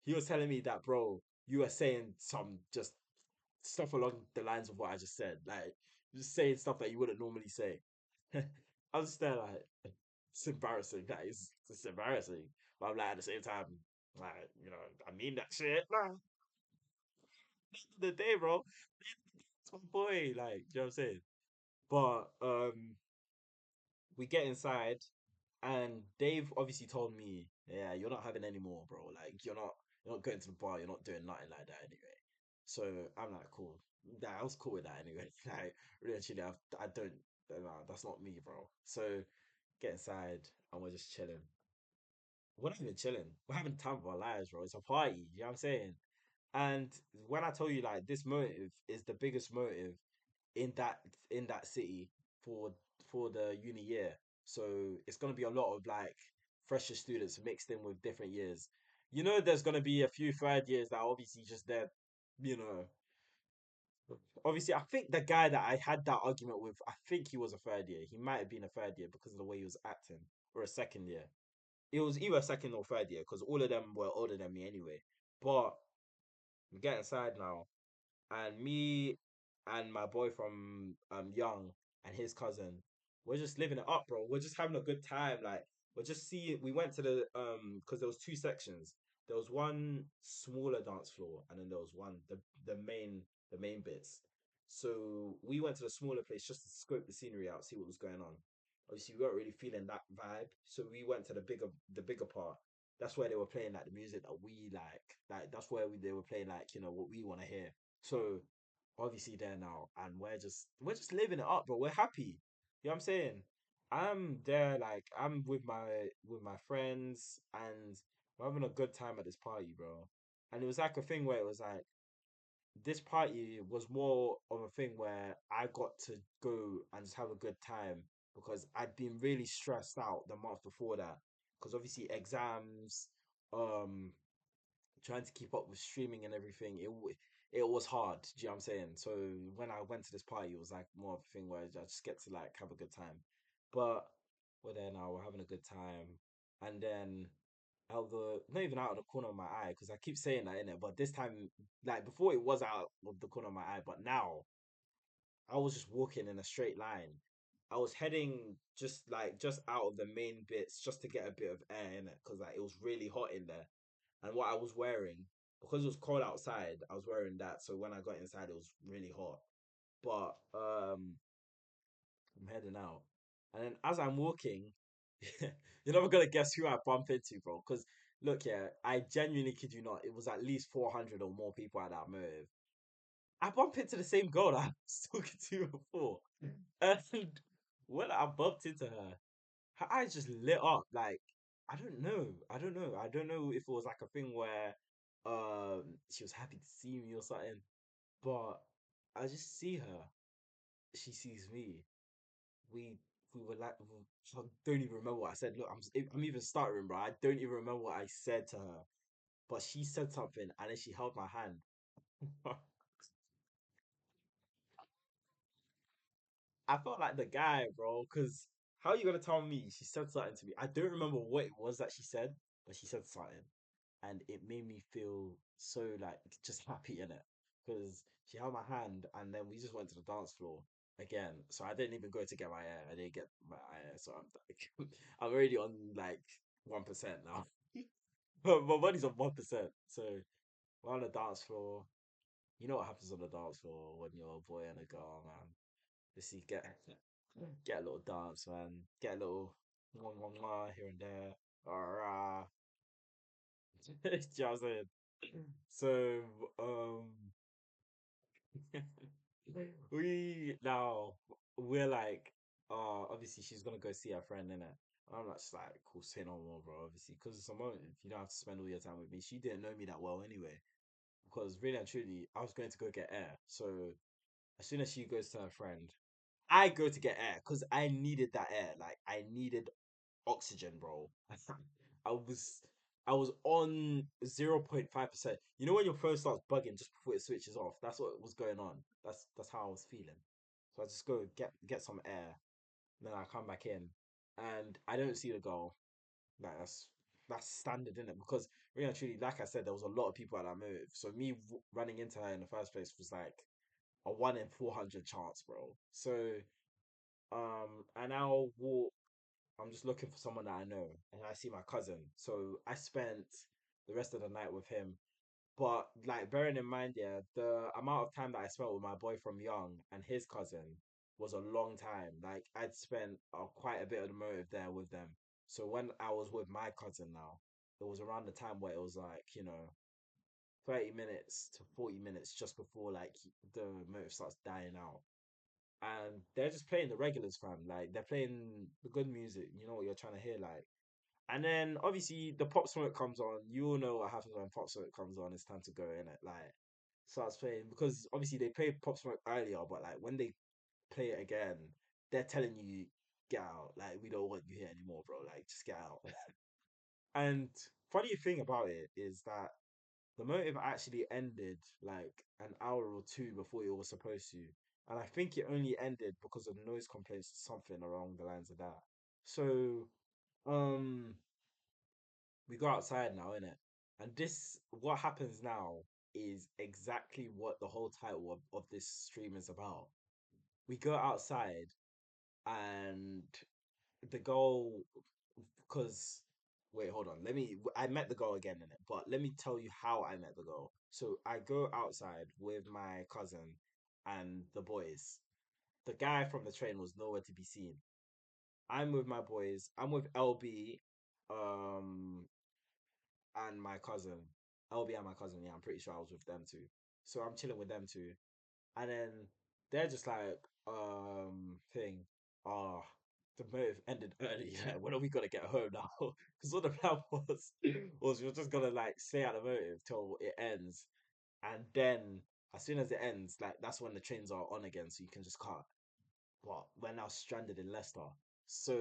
he was telling me that, bro, you were saying some just stuff along the lines of what I just said, like just saying stuff that you wouldn't normally say. I was just there like it's embarrassing. That is it's embarrassing, but I'm like at the same time, like I mean that shit. Nah, the day, bro, it's my boy. Like, you know what I'm saying? But we get inside. And Dave obviously told me, yeah, you're not having any more, bro. Like you're not going to the bar, you're not doing nothing like that anyway. So I'm like, cool. Nah, I was cool with that anyway. Like really actually, I don't. Nah, that's not me, bro. So get inside and we're just chilling. We're not even chilling. We're having the time of our lives, bro. It's a party. You know what I'm saying? And when I tell you like this motive is the biggest motive in that city for for the uni year. So it's gonna be a lot of like fresher students mixed in with different years. There's gonna be a few third years that are obviously just there, you know. Obviously, I think the guy that I had that argument with, I think he was a third year. He might have been a third year because of the way he was acting, or a second year. It was either a second or third year because all of them were older than me anyway. But we get inside now, and me and my boy from Young and his cousin, we're just living it up, bro. We're just having a good time. Like we're just seeing. We went to the because there was two sections. There was one smaller dance floor, and then there was one the main bits. So we went to the smaller place just to scope the scenery out, see what was going on. Obviously, we weren't really feeling that vibe, so we went to the bigger part. That's where they were playing like the music that we like. Like that's where they were playing like what we want to hear. So obviously there now, and we're just living it up, bro. We're happy. You know what I'm saying? I'm there, like I'm with my friends, and we're having a good time at this party, bro. And it was like a thing where it was like this party was more of a thing where I got to go and just have a good time because I'd been really stressed out the month before that because obviously exams, um trying to keep up with streaming and everything, it was hard. Do you know what I'm saying? So when I went to this party, it was like more of a thing where I just get to like have a good time. But we're there now, we're having a good time, and then out of the not even out of the corner of my eye because I keep saying that in it, but this time, like before, it was out of the corner of my eye, but now I was just walking in a straight line. I was heading just out of the main bits just to get a bit of air in it because like it was really hot in there and what I was wearing, because it was cold outside, I was wearing that. So when I got inside, it was really hot. But I'm heading out, and then as I'm walking, you're never gonna guess who I bump into, bro. Because look, yeah, I genuinely kid you not, it was at least 400 or more people at that motive. I bump into the same girl that I was talking to before, and when I bumped into her, her eyes just lit up. Like, I don't know. I don't know. I don't know if it was like a thing where she was happy to see me or something. But I just see her. She sees me. We we were like I don't even remember what I said. Look, I'm even stuttering, bro. I don't even remember what I said to her. But she said something and then she held my hand. I felt like the guy, bro, because how are you gonna tell me she said something to me? I don't remember what it was that she said, but she said something, and it made me feel so like just happy in it because she held my hand, and then we just went to the dance floor again. So I didn't even go to get my hair. I didn't get my hair, so I'm like, I'm already on like 1% now. My money's on 1%. So we're on the dance floor. You know what happens on the dance floor when you're a boy and a girl, man. Just see get a little dance, man. Get a little mwah, mwah, mwah here and there. Rah. Do you know what I'm saying? So, um, we now we're like, obviously she's gonna go see her friend in it. I'm not just like, cool, say no more, bro. Obviously, because it's a moment you don't have to spend all your time with me. She didn't know me that well anyway. Because really and truly, I was going to go get air. So as soon as she goes to her friend, I go to get air because I needed that air. Like I needed oxygen, bro. I was I was on 0.5%. You know when your phone starts bugging just before it switches off? That's what was going on. That's how I was feeling. So I just go get some air, then I come back in, and I don't see the girl. Like that's standard in it because really and truly, like I said, there was a lot of people at that move. So me running into her in the first place was like a 1 in 400 chance, bro. So I now walk. I'm just looking for someone that I know, and I see my cousin. So I spent the rest of the night with him. But like bearing in mind, yeah, the amount of time that I spent with my boy from young and his cousin was a long time. Like I'd spent quite a bit of the motive there with them. So when I was with my cousin now, it was around the time where it was like 30 minutes to 40 minutes just before like the motive starts dying out and they're just playing the regulars, fam. Like they're playing the good music. You know what you're trying to hear, like. And then obviously the pop smoke comes on. You all know what happens when pop smoke comes on. It's time to go in it. Like starts playing because obviously they played pop smoke earlier, but like when they play it again, they're telling you get out. Like we don't want you here anymore, bro. Like just get out. And funny thing about it is that the motive actually ended like an hour or two before it was supposed to. And I think it only ended because of noise complaints, something along the lines of that. So, um, we go outside now, innit? And this, what happens now is exactly what the whole title of this stream is about. We go outside and the girl because wait, hold on. I met the girl again in it, but let me tell you how I met the girl. So I go outside with my cousin and the boys. The guy from the train was nowhere to be seen. I'm with my boys. I'm with LB, um, and my cousin. LB and my cousin. Yeah, I'm pretty sure I was with them too. So I'm chilling with them too. And then they're just like, thing, ah, the move ended early. Yeah, when are we gonna get home now? Because what the plan was we are just gonna like stay at the motive till it ends, and then as soon as it ends, like that's when the trains are on again, so you can just cut. But we're now stranded in Leicester, so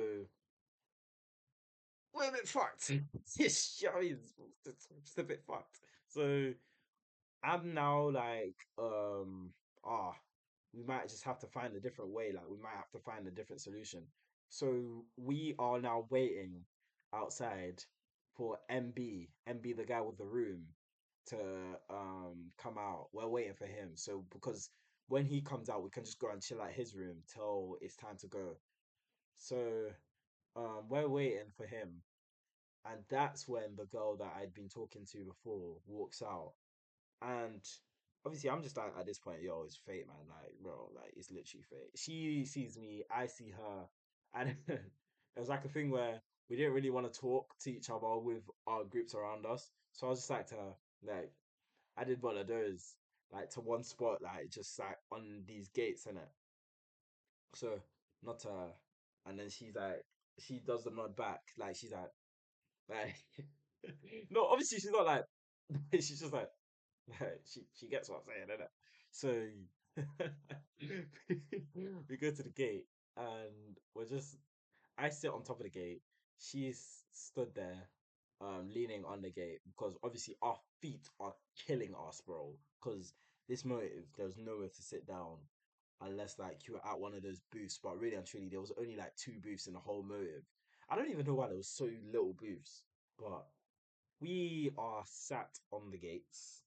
we're a bit fucked. Yes, you know what I mean? It's just a bit fucked. So I'm now like, ah, we might just have to find a different way. Like we might have to find a different solution. So we are now waiting outside for MB, the guy with the room, to come out. We're waiting for him. So because when he comes out, we can just go and chill at his room till it's time to go. So we're waiting for him, and that's when the girl that I'd been talking to before walks out. And obviously, I'm just like at this point, yo, it's fate, man. Like, bro, like it's literally fate. She sees me, I see her, and it was like a thing where we didn't really want to talk to each other with our groups around us. So I was just like to her, like, I did one of those, like to one spot, like just like on these gates, in it. So not to her. and then she's like, she does the nod back, like she's like, no, obviously she's not like, she's just like she gets what I'm saying, innit? So we go to the gate and we're just I sit on top of the gate. She's stood there, leaning on the gate because obviously our feet are killing us, bro. Because this motive, there was nowhere to sit down unless like you were at one of those booths. But really and truly, there was only like two booths in the whole motive. I don't even know why there was so little booths, but we are sat on the gates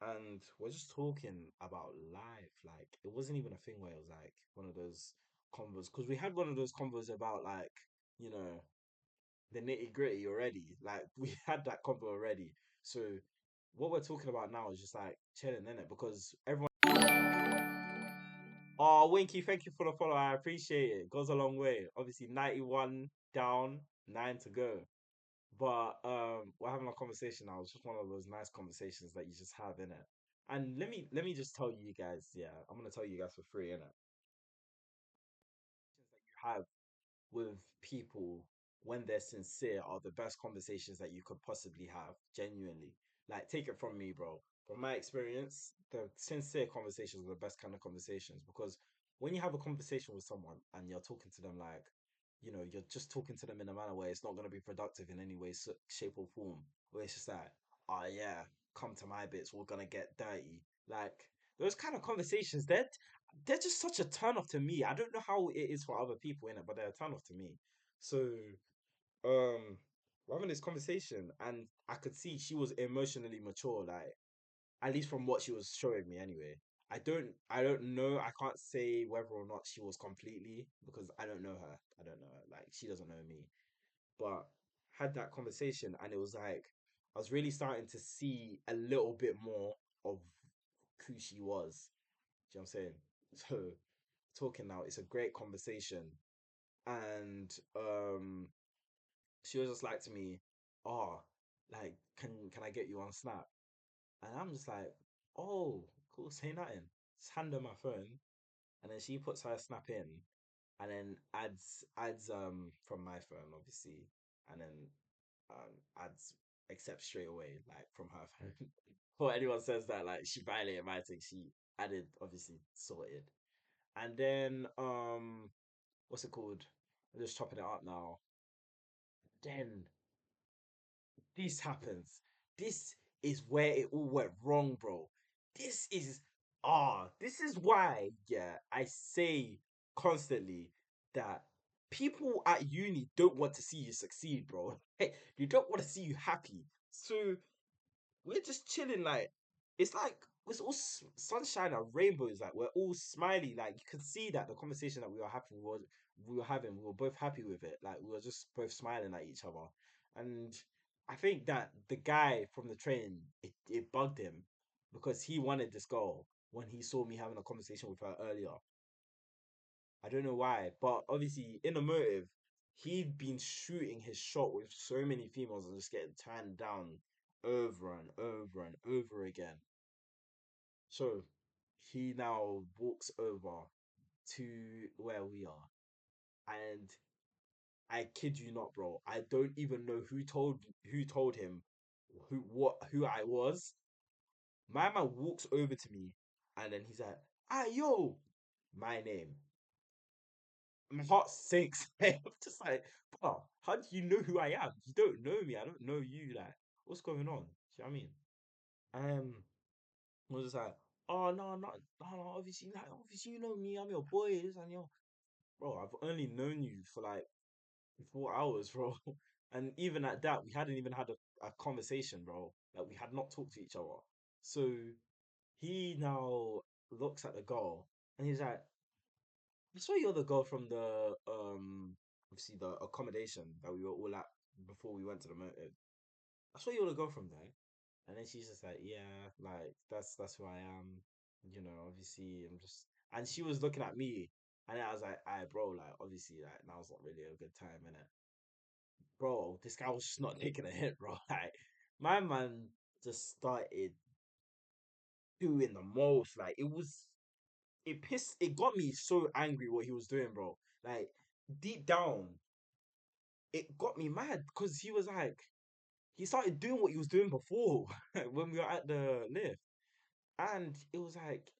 and we're just talking about life. Like it wasn't even a thing where it was like one of those convos because we had one of those convos about like you know the nitty gritty already. Like we had that convo already. So what we're talking about now is just like chilling in it because everyone. Oh, Winky, thank you for the follow. I appreciate it. Goes a long way. Obviously, 91 down, nine to go. But we're having a conversation now. It's just one of those nice conversations that you just have in it. And let me just tell you guys, yeah, I'm gonna tell you guys for free, innit? That you have with people when they're sincere are the best conversations that you could possibly have, genuinely. Like, take it from me, bro. From my experience, the sincere conversations are the best kind of conversations because when you have a conversation with someone and you're talking to them like, you're just talking to them in a manner where it's not going to be productive in any way, shape, or form, where it's just like, oh yeah, come to my bits, we're going to get dirty. Like, those kind of conversations, they're just such a turn off to me. I don't know how it is for other people in it, but they're a turn off to me. So, we're having this conversation, and I could see she was emotionally mature, like at least from what she was showing me. Anyway, I don't know. I can't say whether or not she was completely because I don't know her. I don't know her. Like she doesn't know me, but had that conversation, and it was like I was really starting to see a little bit more of who she was. Do you know what I'm saying? So talking now, it's a great conversation, and she was just like to me, "Oh, like can I get you on Snap?" And I'm just like, "Oh, cool, say nothing." Just hand her my phone, and then she puts her Snap in, and then adds from my phone obviously, and then adds accept straight away like from her phone. Before anyone says that like she violated my thing, she added obviously sorted, and then what's it called? I'm just chopping it up now. Then this happens. This is where it all went wrong, bro. This is this is why, yeah, I say constantly that people at uni don't want to see you succeed, bro. You don't want to see you happy. So we're just chilling like it's all sunshine and rainbows like we're all smiley like you can see that the conversation that we were both happy with it like we were just both smiling at each other and I think that the guy from the train it bugged him because he wanted this girl when he saw me having a conversation with her earlier. I don't know why, but obviously in the motive he'd been shooting his shot with so many females and just getting turned down over and over and over again. So he now walks over to where we are, and I kid you not, bro. I don't even know who told him who I was. My man walks over to me, and then he's like, "Ah, yo, my name." My heart sinks. I'm just like, bro, how do you know who I am? You don't know me. I don't know you. Like, what's going on? Do you know what I mean? I was just like, oh no, not no, no, obviously you know me, I'm your boys, and you're bro, I've only known you for like 4 hours, bro. And even at that, we hadn't even had a conversation, bro. Like we had not talked to each other. So he now looks at the girl and he's like, I saw you're the girl from the obviously the accommodation that we were all at before we went to the motive. I saw you were the girl from there. And then she's just like, yeah, like that's who I am. Obviously I'm just and she was looking at me and I was like, "Alright, bro, like obviously like now's not really a good time, innit?" Bro, this guy was just not taking a hit, bro. Like my man just started doing the most. Like it got me so angry what he was doing, bro. Like deep down, it got me mad because he was like, he started doing what he was doing before when we were at the lift, and it was like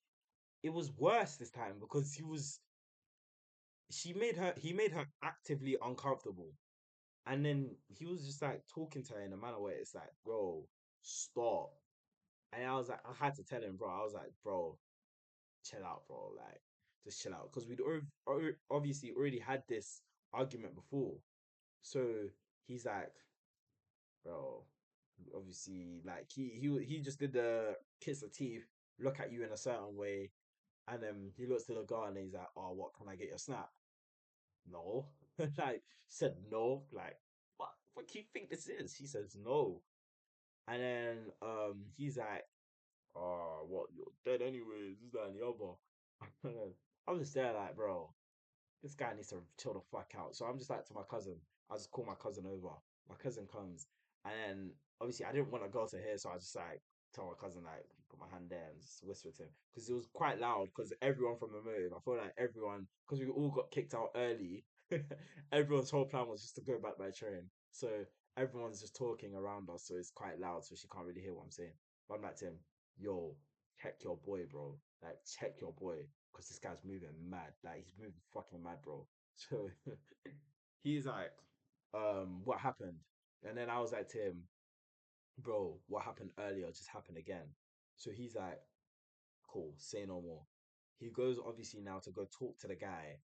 it was worse this time because he made her actively uncomfortable, and then he was just like talking to her in a manner where it's like, bro, stop. And I was like, I had to tell him, bro. I was like, bro, chill out, bro. Like, just chill out. Because obviously already had this argument before. So he's like, bro, obviously, like he just did the kiss the teeth, look at you in a certain way, and then he looks to the girl and he's like, oh, what can I get your snap? No. Like, said no. Like, what do you think this is? He says no. And then he's like, oh, what, you're dead anyways, this, that, and the other. And then I'm just there like, bro, this guy needs to chill the fuck out. So I'm just like to my cousin, I just call my cousin over. My cousin comes, and then obviously I didn't want to go to here, so I just like tell my cousin like put my hand there and just whisper to him because it was quite loud because everyone from the motive, I feel like everyone because we all got kicked out early. Everyone's whole plan was just to go back by train, so everyone's just talking around us, so it's quite loud, so she can't really hear what I'm saying. But I'm like to him, yo, check your boy, bro. Like, check your boy because this guy's moving mad. Like he's moving fucking mad, bro. So he's like, what happened? And then I was like to him, bro, what happened earlier just happened again. So he's like, cool, say no more. He goes obviously now to go talk to the guy,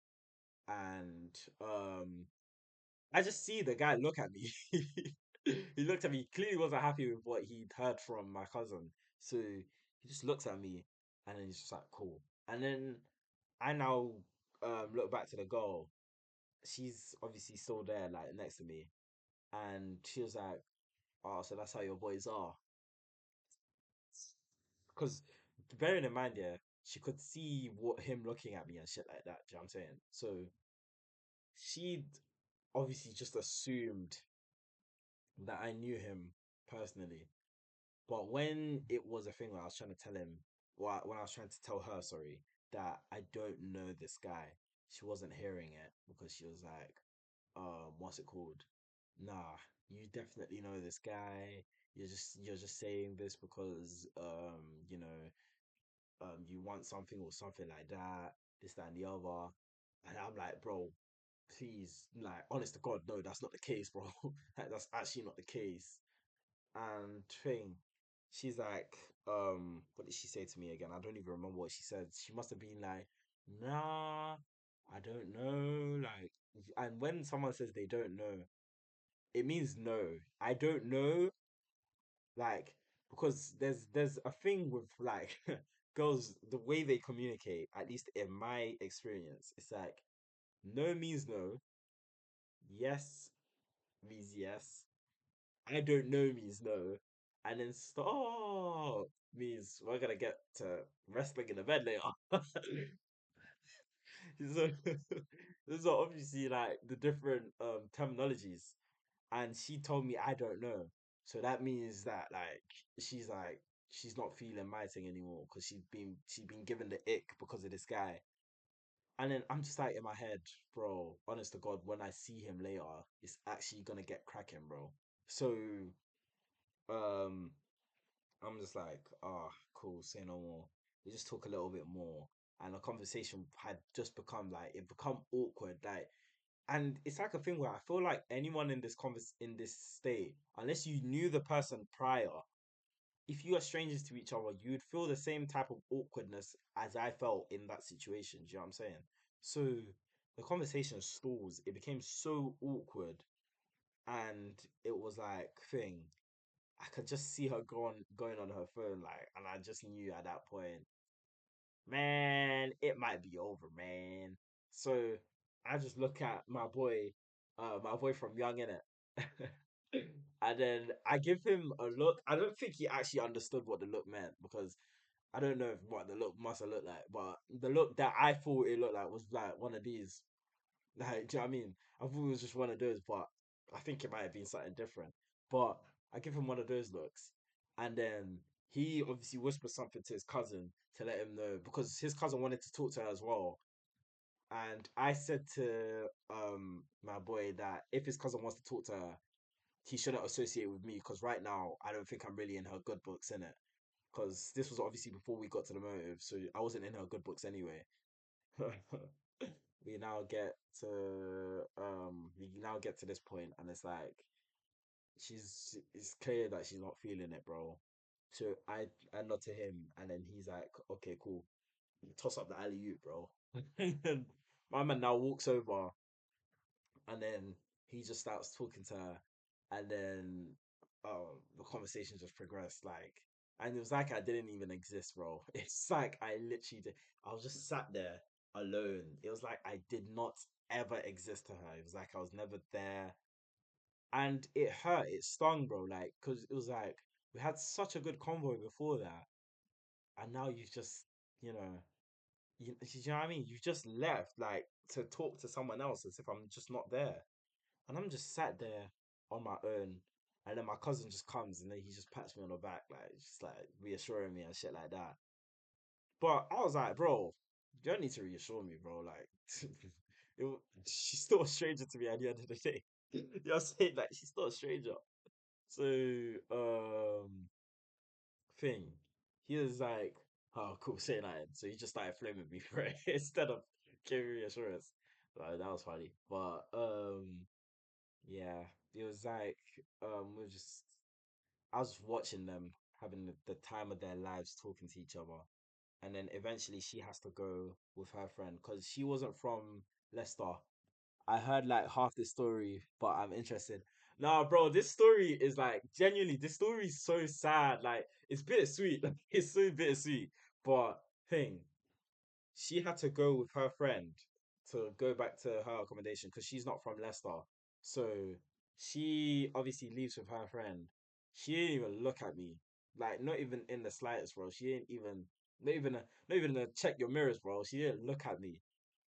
and I just see the guy look at me. He looked at me, clearly wasn't happy with what he'd heard from my cousin. So he just looks at me and then he's just like, cool. And then I now look back to the girl. She's obviously still there, like next to me. And she was like, oh, so that's how your boys are. Because bearing in mind, yeah, she could see what him looking at me and shit like that. Do you know what I'm saying? So she'd obviously just assumed that I knew him personally. But when it was a thing where I was trying to tell him, well, when I was trying to tell her, sorry, that I don't know this guy, she wasn't hearing it because she was like, what's it called? Nah, you definitely know this guy. You're just saying this because you want something or something like that, this, that, and the other. And I'm like, bro, please, like, honest to God, no, that's not the case, bro. Like, that's actually not the case. And thing, she's like, what did she say to me again? I don't even remember what she said. She must have been like, nah, I don't know. Like, and when someone says they don't know, it means no. I don't know, like, because there's a thing with like girls, the way they communicate, at least in my experience, it's like no means no, yes means yes, I don't know means no, and then stop means we're gonna get to wrestling in the bed later. So those are obviously like the different terminologies. And she told me I don't know. So that means that like she's not feeling my thing anymore because she's been given the ick because of this guy. And then I'm just like in my head, bro, honest to God, when I see him later, it's actually gonna get cracking, bro. So um I'm just like, ah, cool, say no more. We just talk a little bit more. And the conversation had just become like it become awkward. Like, and it's like a thing where I feel like anyone in in this state, unless you knew the person prior, if you are strangers to each other, you would feel the same type of awkwardness as I felt in that situation. Do you know what I'm saying? So the conversation stalls. It became so awkward, and it was like thing. I could just see her going on her phone, like, and I just knew at that point, man, it might be over, man. So I just look at my boy from Young Innit? And then I give him a look. I don't think he actually understood what the look meant because I don't know what the look must have looked like, but the look that I thought it looked like was like one of these. Like, do you know what I mean? I thought it was just one of those, but I think it might have been something different. But I give him one of those looks, and then he obviously whispers something to his cousin to let him know because his cousin wanted to talk to her as well. And I said to my boy that if his cousin wants to talk to her, he shouldn't associate with me because right now I don't think I'm really in her good books in it. Because this was obviously before we got to the motive, so I wasn't in her good books anyway. we now get to this point and it's like it's clear that she's not feeling it, bro. So I nod to him and then he's like, okay, cool. Toss up the alley oop, bro. And then my man now walks over and then he just starts talking to her and then the conversation just progressed like and it was like I didn't even exist, bro. It's like I literally did. I was just sat there alone. It was like I did not ever exist to her. It was like I was never there. And it hurt, it stung, bro, like because it was like we had such a good convo before that and now you've just you know you know what I mean? You just left like to talk to someone else as if I'm just not there. And I'm just sat there on my own. And then my cousin just comes and then he just pats me on the back, like just like reassuring me and shit like that. But I was like, bro, you don't need to reassure me, bro. Like she's still a stranger to me at the end of the day. You know what I'm saying? Like she's still a stranger. So thing. He was like, "Oh, cool, say that." So he just started flaming me for it instead of giving reassurance. Like, that was funny, but yeah, it was like we were just I was watching them having the time of their lives talking to each other, and then eventually she has to go with her friend because she wasn't from Leicester. I heard like half the story, but I'm interested. Nah, bro, this story is like genuinely, this story is so sad. Like, it's bittersweet. Like, it's so bittersweet. But thing, she had to go with her friend to go back to her accommodation because she's not from Leicester. So she obviously leaves with her friend. She didn't even look at me. Like, not even in the slightest, bro. She didn't even not even a check your mirrors, bro. She didn't look at me.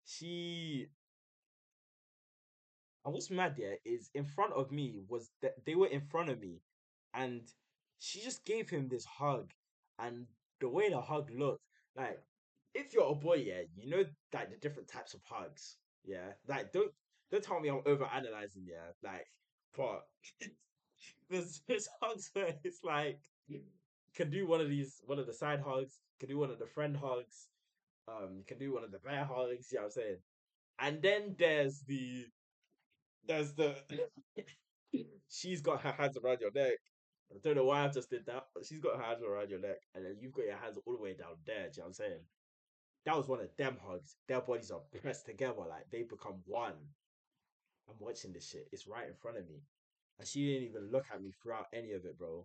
She And what's mad there is in front of me was that they were in front of me, and she just gave him this hug, and the way the hug looked, like if you're a boy, yeah, you know like the different types of hugs, yeah. Like don't tell me I'm over analyzing, yeah. Like, but there's hugs where it's like you can do one of the side hugs, you can do one of the friend hugs, you can do one of the bear hugs, you know what I'm saying? And then there's the she's got her hands around your neck. I don't know why I just did that, but she's got her hands around your neck, and then you've got your hands all the way down there. Do you know what I'm saying? That was one of them hugs. Their bodies are pressed together, like they become one. I'm watching this shit. It's right in front of me, and she didn't even look at me throughout any of it, bro.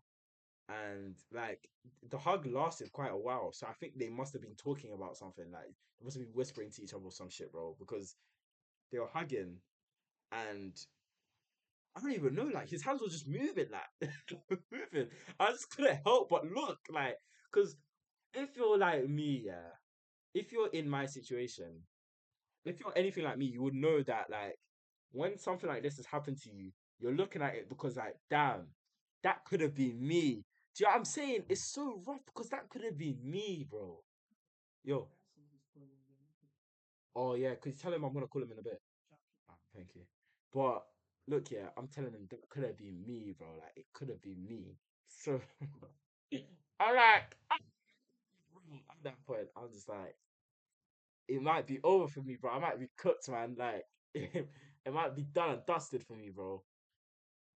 And like the hug lasted quite a while, so I think they must have been talking about something. Like they must have been whispering to each other or some shit, bro, because they were hugging, and I don't even know. Like his hands were just moving, like moving. I just couldn't help but look, like, because if you're like me, yeah, if you're in my situation, if you're anything like me, you would know that, like, when something like this has happened to you, you're looking at it because, like, damn, that could have been me. Do you know what I'm saying? It's so rough because that could have been me, bro. Yo, oh yeah, because tell him I'm gonna call him in a bit. Ah, thank you. But look, yeah, I'm telling him that could have been me, bro. Like it could have been me. So I'm like, at that point, I'm just like, it might be over for me, bro. I might be cooked, man. Like it might be done and dusted for me, bro.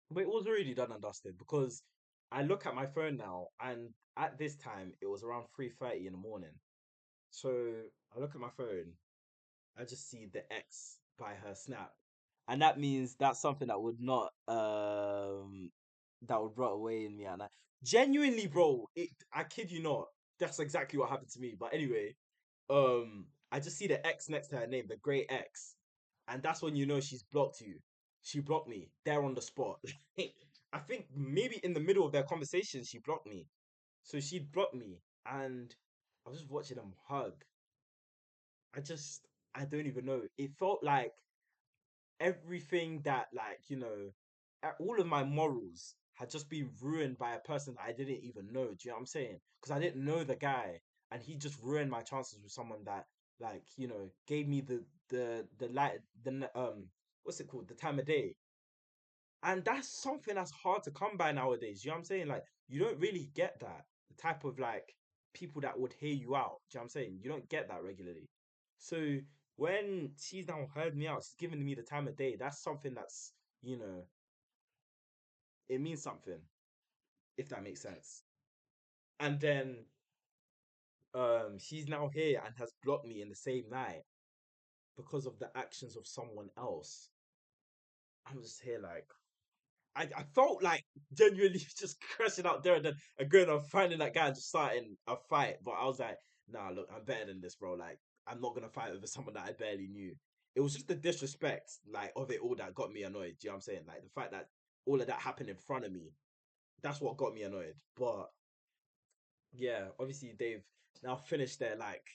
But it was already done and dusted because I look at my phone now, and at this time it was around 3:30 in the morning. So I look at my phone, I just see the X by her snap. And that means that's something that would not that would rot away in me and I genuinely, bro, I kid you not, that's exactly what happened to me. But anyway, I just see the X next to her name, the great X. And that's when you know she's blocked you. She blocked me there on the spot. I think maybe in the middle of their conversation she blocked me. So she blocked me and I was just watching them hug. I don't even know. It felt like everything that all of my morals had just been ruined by a person that I didn't even know. Do you know what I'm saying? Because I didn't know the guy, and he just ruined my chances with someone that like, gave me the light, what's it called, the time of day. And that's something that's hard to come by nowadays. You know what I'm saying? Like, you don't really get that. The type of like people that would hear you out. Do you know what I'm saying? You don't get that regularly. So when she's now heard me out, she's giving me the time of day. That's something that's, you know, it means something, if that makes sense. And then she's now here and has blocked me in the same night because of the actions of someone else. I'm just here like, I felt like genuinely just crashing out there and then going on finding that guy and just starting a fight. But I was like, nah, look, I'm better than this, bro. Like, I'm not gonna fight over someone that I barely knew. It was just the disrespect, like, of it all that got me annoyed. Do you know what I'm saying? Like the fact that all of that happened in front of me, that's what got me annoyed. But yeah, obviously they've now finished their like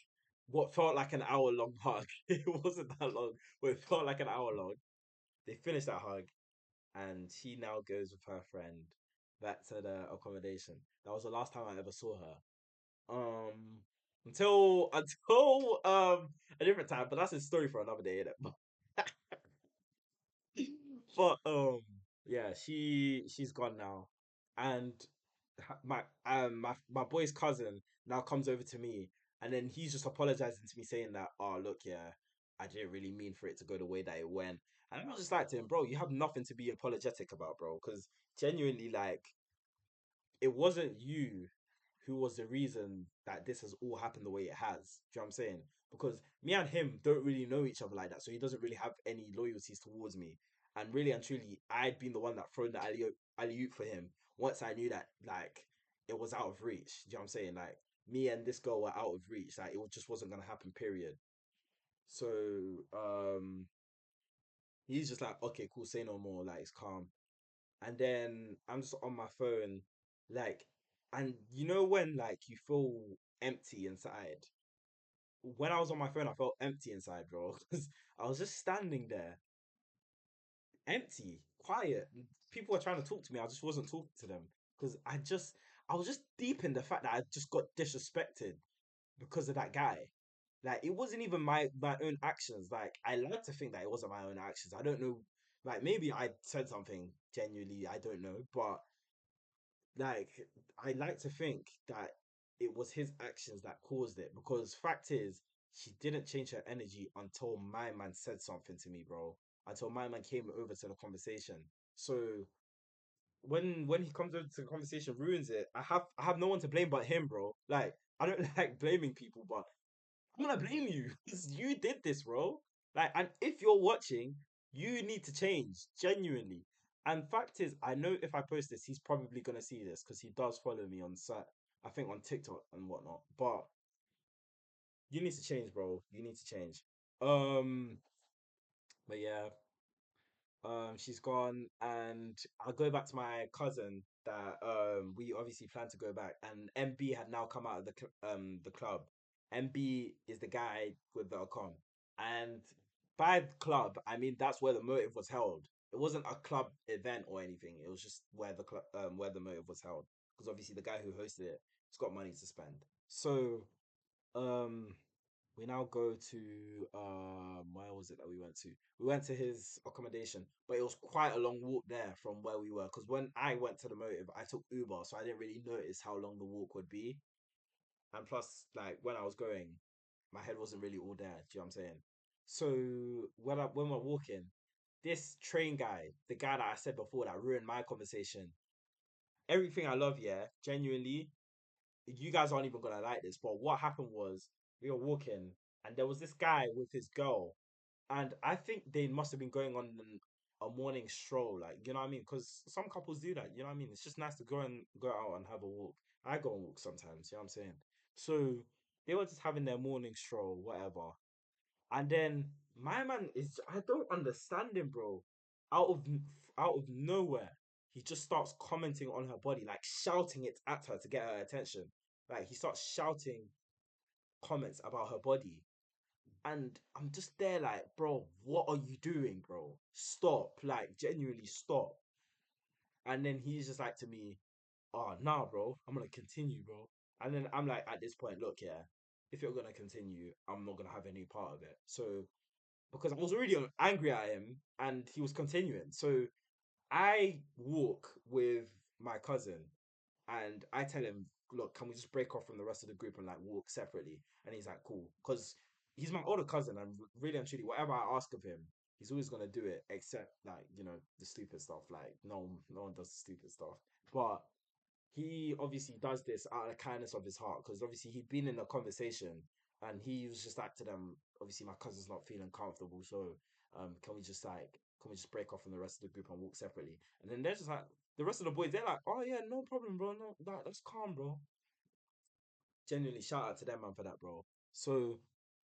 what felt like an hour long hug. It wasn't that long, but it felt like an hour long. They finished that hug and she now goes with her friend back to the accommodation. That was the last time I ever saw her. Um, until a different time, but that's a story for another day, innit? But yeah, she's gone now, and my boy's cousin now comes over to me, and then he's just apologizing to me, saying that, oh look, yeah, I didn't really mean for it to go the way that it went, and I was just like to him, bro, you have nothing to be apologetic about, bro, because genuinely, like, it wasn't you who was the reason that this has all happened the way it has. Do you know what I'm saying? Because me and him don't really know each other like that, so he doesn't really have any loyalties towards me. And really and truly, I'd been the one that thrown the alley oop for him once I knew that like it was out of reach. Do you know what I'm saying? Like me and this girl were out of reach. Like it just wasn't gonna happen. Period. So he's just like, okay, cool, say no more. Like it's calm. And then I'm just on my phone, like, and when like you feel empty inside. When I was on my phone, I felt empty inside, bro, because I was just standing there, empty, quiet. People were trying to talk to me. I just wasn't talking to them because I was just deep in the fact that I just got disrespected because of that guy. Like it wasn't even my own actions. Like I like to think that it wasn't my own actions. I don't know. Like maybe I said something genuinely. I don't know, but like I like to think that it was his actions that caused it because fact is she didn't change her energy until my man said something to me, bro. Until my man came over to the conversation. So when he comes over to the conversation, ruins it. I have no one to blame but him, bro. Like I don't like blaming people, but I'm gonna blame you because you did this, bro. Like, and if you're watching, you need to change genuinely. And fact is, I know if I post this, he's probably gonna see this because he does follow me on site. I think on TikTok and whatnot. But you need to change, bro. You need to change. Um, but yeah, she's gone, and I'll go back to my cousin that we obviously plan to go back, and MB had now come out of the club. MB is the guy with the account, and by the club I mean that's where the motive was held. It wasn't a club event or anything. It was just where the club where the motive was held because obviously the guy who hosted it has got money to spend. So um we now go to where was it that we went to? We went to his accommodation, but it was quite a long walk there from where we were. Because when I went to the motive, I took Uber, so I didn't really notice how long the walk would be. And plus, like when I was going, my head wasn't really all there. Do you know what I'm saying? So when we're walking, this train guy, the guy that I said before that ruined my conversation, everything I love, yeah, genuinely, you guys aren't even gonna like this, but what happened was we were walking and there was this guy with his girl, and I think they must have been going on a morning stroll, like you know what I mean? Because some couples do that, you know what I mean? It's just nice to go out and have a walk. I go and walk sometimes, you know what I'm saying? So they were just having their morning stroll, whatever. And then my man is I don't understand him, bro. Out of out of nowhere, he just starts commenting on her body, like shouting it at her to get her attention. Like he starts shouting comments about her body. And I'm just there like, bro, what are you doing, bro? Stop. Like genuinely stop. And then he's just like to me, oh nah, bro, I'm gonna continue, bro. And then I'm like at this point, look, yeah. if you're gonna continue, I'm not gonna have any part of it. So because I was already angry at him and he was continuing. So I walk with my cousin and I tell him, look, can we just break off from the rest of the group and like walk separately? And he's like, cool. Because he's my older cousin and really and truly, whatever I ask of him, he's always gonna do it, except like, the stupid stuff. Like no one does the stupid stuff. But he obviously does this out of the kindness of his heart because obviously he'd been in a conversation and he was just like to them, obviously my cousin's not feeling comfortable, so can we just break off from the rest of the group and walk separately? And then they're just like the rest of the boys, they're like, oh yeah, no problem, bro, no, that's calm, bro. Genuinely, shout out to them, man, for that, bro. So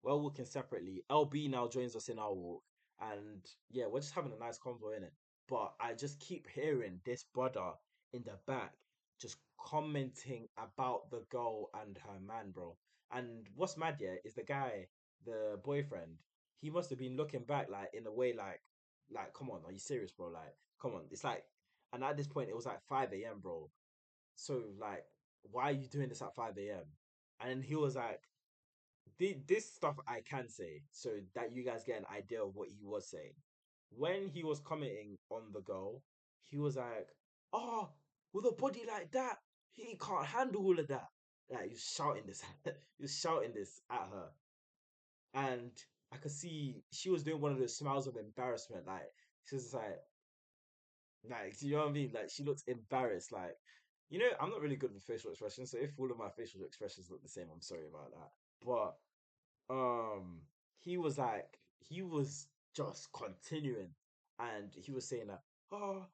we're walking separately. LB now joins us in our walk, and yeah, we're just having a nice convo in it. But I just keep hearing this brother in the back just commenting about the girl and her man, bro. And what's mad, yeah, is the guy, the boyfriend. He must have been looking back, like in a way, come on, are you serious, bro? Like, come on, it's like, and at this point, it was like 5 a.m., bro. So like, why are you doing this at 5 a.m.? And he was like, this stuff I can say so that you guys get an idea of what he was saying. When he was commenting on the girl, he was like, oh, with a body like that, he can't handle all of that. Like, he was shouting this, he was shouting this at her. And I could see she was doing one of those smiles of embarrassment. Like, she was just like, you know what I mean? Like, she looks embarrassed. Like, I'm not really good with facial expressions. So if all of my facial expressions look the same, I'm sorry about that. But um he was like he was just continuing and he was saying that, oh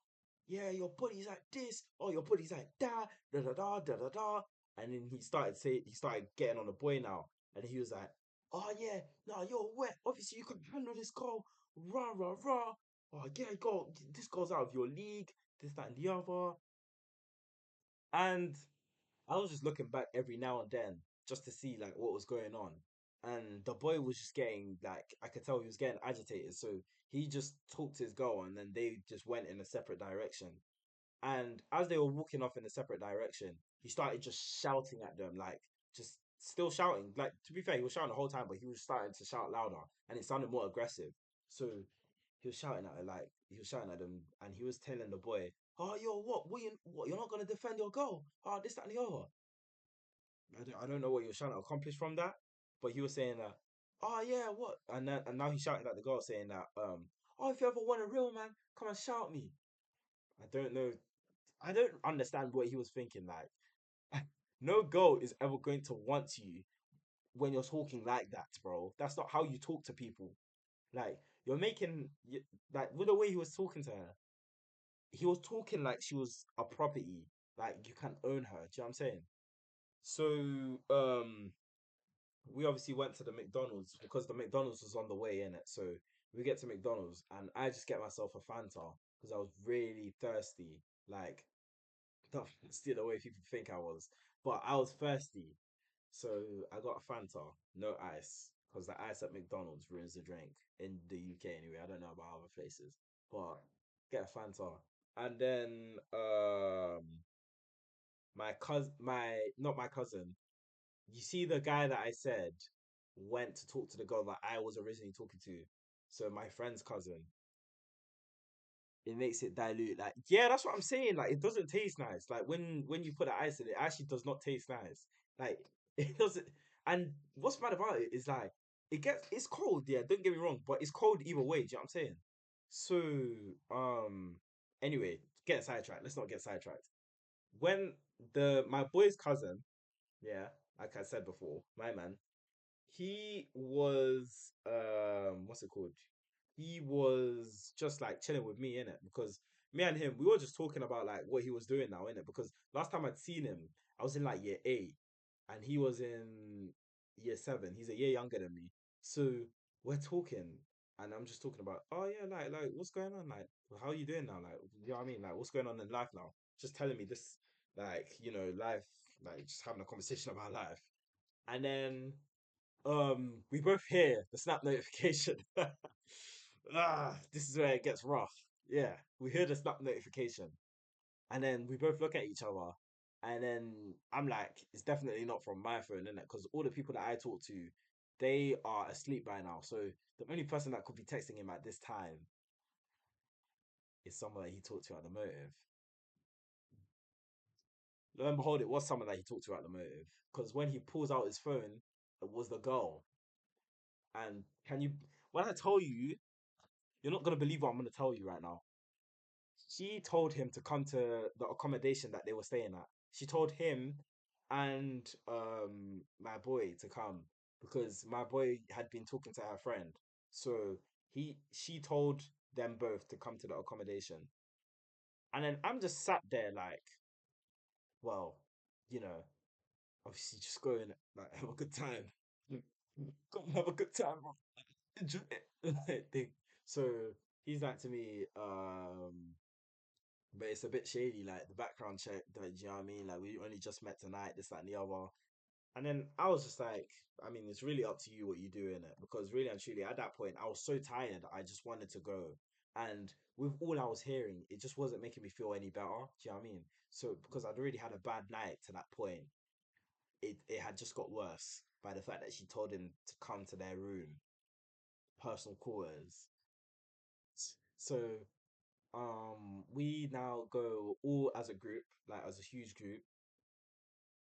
yeah, your body's like this, oh your body's like that, da da da da da da. And then he started getting on the boy now, and he was like, oh yeah, no, you're wet, obviously you can handle this girl, rah rah rah, oh yeah, go, this goes out of your league, this that and the other. And I was just looking back every now and then just to see like what was going on. And the boy was just getting like I could tell he was getting agitated. So he just talked to his girl and then they just went in a separate direction. And as they were walking off in a separate direction, he started just shouting at them, like just still shouting. Like to be fair, he was shouting the whole time, but he was starting to shout louder and it sounded more aggressive. So he was shouting at her, like he was shouting at them, and he was telling the boy, "Oh, yo, what? You're not gonna defend your girl? Oh, this, that, and the other." I don't know what he was trying to accomplish from that, but he was saying that, "Oh yeah, what?" And now he's shouting at the girl, saying that, "Oh, if you ever want a real man, come and shout me." I don't know. I don't understand what he was thinking. Like, no girl is ever going to want you when you're talking like that, bro. That's not how you talk to people. Like, you're like with the way he was talking to her, he was talking like she was a property. Like you can own her. Do you know what I'm saying? So, we obviously went to the McDonald's because the McDonald's was on the way in it. So we get to McDonald's and I just get myself a Fanta because I was really thirsty. Like, not thirsty the way people think I was, but I was thirsty. So I got a Fanta, no ice, because the ice at McDonald's ruins the drink in the UK anyway. I don't know about other places, but get a Fanta. And then my cousin, my not my cousin, you see the guy that I said went to talk to the girl that I was originally talking to. So my friend's cousin. It makes it dilute. Like, yeah, that's what I'm saying. Like, it doesn't taste nice. Like when you put the ice in it, actually does not taste nice. Like it doesn't. And what's bad about it is like it's cold. Yeah, don't get me wrong, but it's cold either way. Do you know what I'm saying? So um, anyway, get sidetracked. Let's not get sidetracked. When the my boy's cousin, yeah, like I said before, my man, he was what's it called? He was just like chilling with me in it because me and him we were just talking about like what he was doing now in it because last time I'd seen him I was in like year 8 and he was in year 7. He's a year younger than me. So we're talking and I'm just talking about, oh yeah, like what's going on? Like how are you doing now? Like you know what I mean? Like what's going on in life now? Just telling me this, like, life, like just having a conversation about life. And then we both hear the snap notification. This is where it gets rough. Yeah, we hear the snap notification, and then we both look at each other, And then I'm like, it's definitely not from my phone, innit? Because all the people that I talk to, they are asleep by now. So the only person that could be texting him at this time is someone that he talked to at the motive. Lo and behold, it was someone that he talked to at the motive. Because when he pulls out his phone, it was the girl. And can you, when I tell you, you're not gonna believe what I'm gonna tell you right now. She told him to come to the accommodation that they were staying at. She told him and my boy to come because my boy had been talking to her friend. So she told them both to come to the accommodation. And then I'm just sat there like, well, you know, obviously just go and like have a good time. Go and have a good time, bro. Enjoy it. So he's like to me, but it's a bit shady, like the background check, like, do you know what I mean? Like we only just met tonight, this, that, and the other. And then I was just like, I mean, it's really up to you what you do in it. Because really and truly, at that point, I was so tired, I just wanted to go. And with all I was hearing, it just wasn't making me feel any better. Do you know what I mean? So because I'd already had a bad night to that point, it had just got worse by the fact that she told him to come to their room, personal quarters. So we now go all as a group, like as a huge group,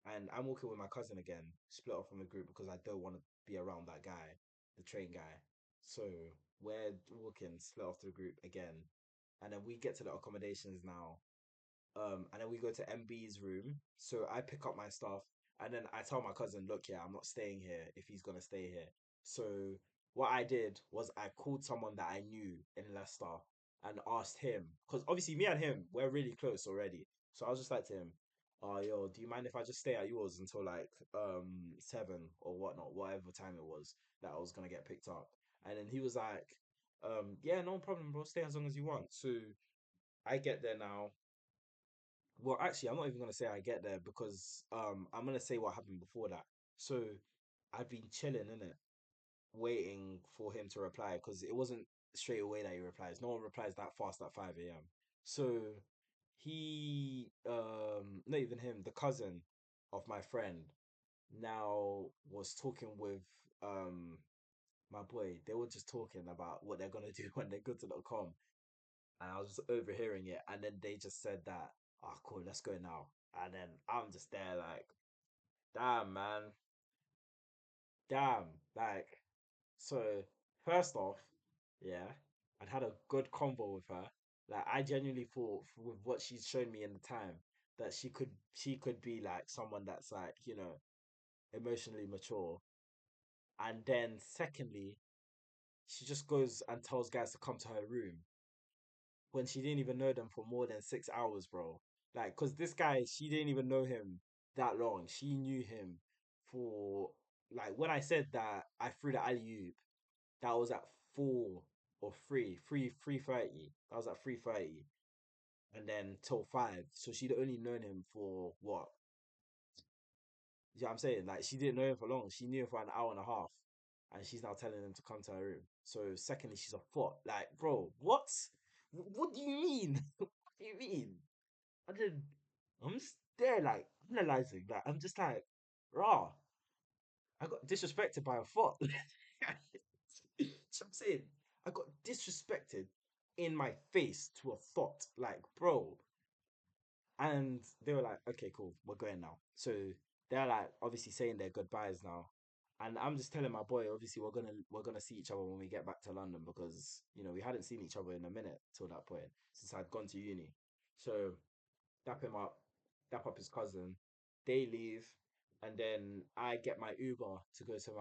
and I'm walking with my cousin again, split off from the group because I don't want to be around that guy, the train guy. So we're walking, split off the group again, and then we get to the accommodations now. And then we go to MB's room. So I pick up my stuff, and then I tell my cousin, "Look, yeah, I'm not staying here if he's gonna stay here." So what I did was I called someone that I knew in Leicester and asked him, because obviously me and him we're really close already. So I was just like to him, "Oh, yo, do you mind if I just stay at yours until like 7 or whatnot, whatever time it was that I was gonna get picked up?" And then he was like, "Yeah, no problem, bro. Stay as long as you want." So I get there now. Well, actually, I'm not even gonna say I get there because I'm gonna say what happened before that. So I've been chilling in it, waiting for him to reply because it wasn't straight away that he replies. No one replies that fast at 5 a.m. So he not even him, the cousin of my friend now was talking with my boy. They were just talking about what they're gonna do when they go to the com, and I was just overhearing it, and then they just said that, "Oh, cool, let's go now." And then I'm just there like, damn, man, damn, like. So first off, yeah, I'd had a good convo with her. Like I genuinely thought with what she's shown me in the time that she could be like someone that's like emotionally mature. And then secondly, she just goes and tells guys to come to her room when she didn't even know them for more than 6 hours, bro. Like, cause this guy, she didn't even know him that long. She knew him for like when I said that I threw the alley oop, that was at 3:30. That was at 3:30, and then till 5. So she'd only known him for what? You know what I'm saying? Like she didn't know him for long. She knew him for an hour and a half, and she's now telling him to come to her room. So secondly, she's a foot. Like, bro, what? What do you mean? What do you mean? And then I'm just there, like analyzing that. I'm just like, rah, I got disrespected by a foot. So I'm saying I got disrespected in my face to a thought. Like, bro, and they were like, okay, cool, we're going now. So they're like obviously saying their goodbyes now. And I'm just telling my boy, obviously we're gonna see each other when we get back to London because we hadn't seen each other in a minute till that point since I'd gone to uni. So dap him up, dap up his cousin. They leave, and then I get my Uber to go to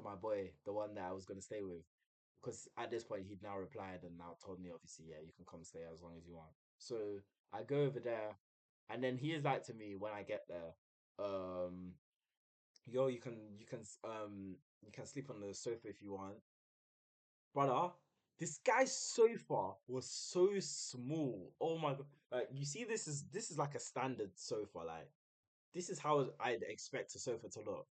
my boy, the one that I was gonna stay with, because at this point he'd now replied and now told me obviously, yeah, you can come stay as long as you want. So I go over there, and then he is like to me when I get there, yo, you can sleep on the sofa if you want, brother. This guy's sofa was so small. Oh my god! Like you see, this is like a standard sofa. Like this is how I'd expect a sofa to look.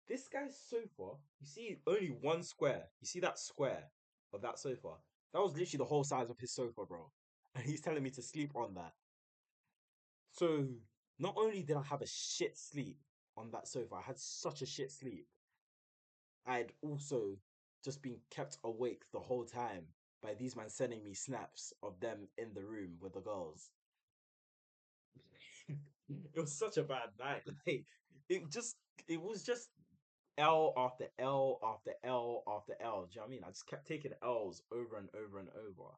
This guy's sofa, you see only one square. You see that square of that sofa? That was literally the whole size of his sofa, bro. And he's telling me to sleep on that. So not only did I have a shit sleep on that sofa, I had such a shit sleep. I'd also just been kept awake the whole time by these men sending me snaps of them in the room with the girls. It was such a bad night. Like it just it was just L after L after L after L. Do you know what I mean? I just kept taking L's over and over and over.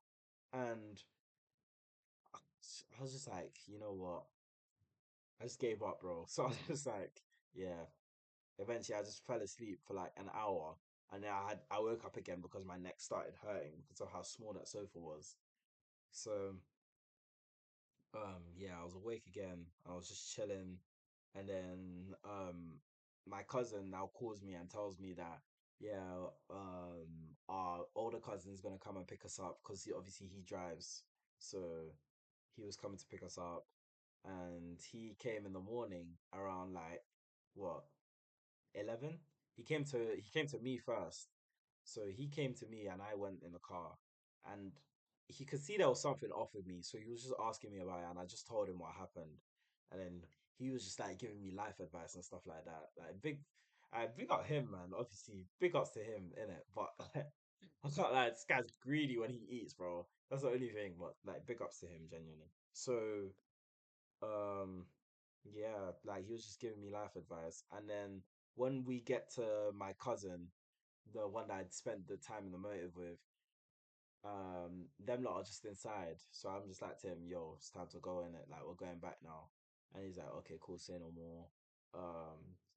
And I was just like, you know what? I just gave up, bro. So I was just like, yeah. Eventually, I just fell asleep for like an hour, and then I woke up again because my neck started hurting because of how small that sofa was. So yeah, I was awake again. I was just chilling, and then my cousin now calls me and tells me that yeah, our older cousin's gonna come and pick us up because obviously he drives, so he was coming to pick us up, and he came in the morning around like what 11. He came to me first, so he came to me and I went in the car, and he could see there was something off with me, so he was just asking me about it, and I just told him what happened, and then he was just like giving me life advice and stuff like that. Like I big up him, man. Obviously, big ups to him, innit? But I can't like this guy's greedy when he eats, bro. That's the only thing. But like, big ups to him, genuinely. So um, yeah, like he was just giving me life advice. And then when we get to my cousin, the one that I'd spent the time in the motive with, them lot are just inside. So I'm just like to him, yo, it's time to go in it. Like we're going back now. And he's like, okay, cool, say no more.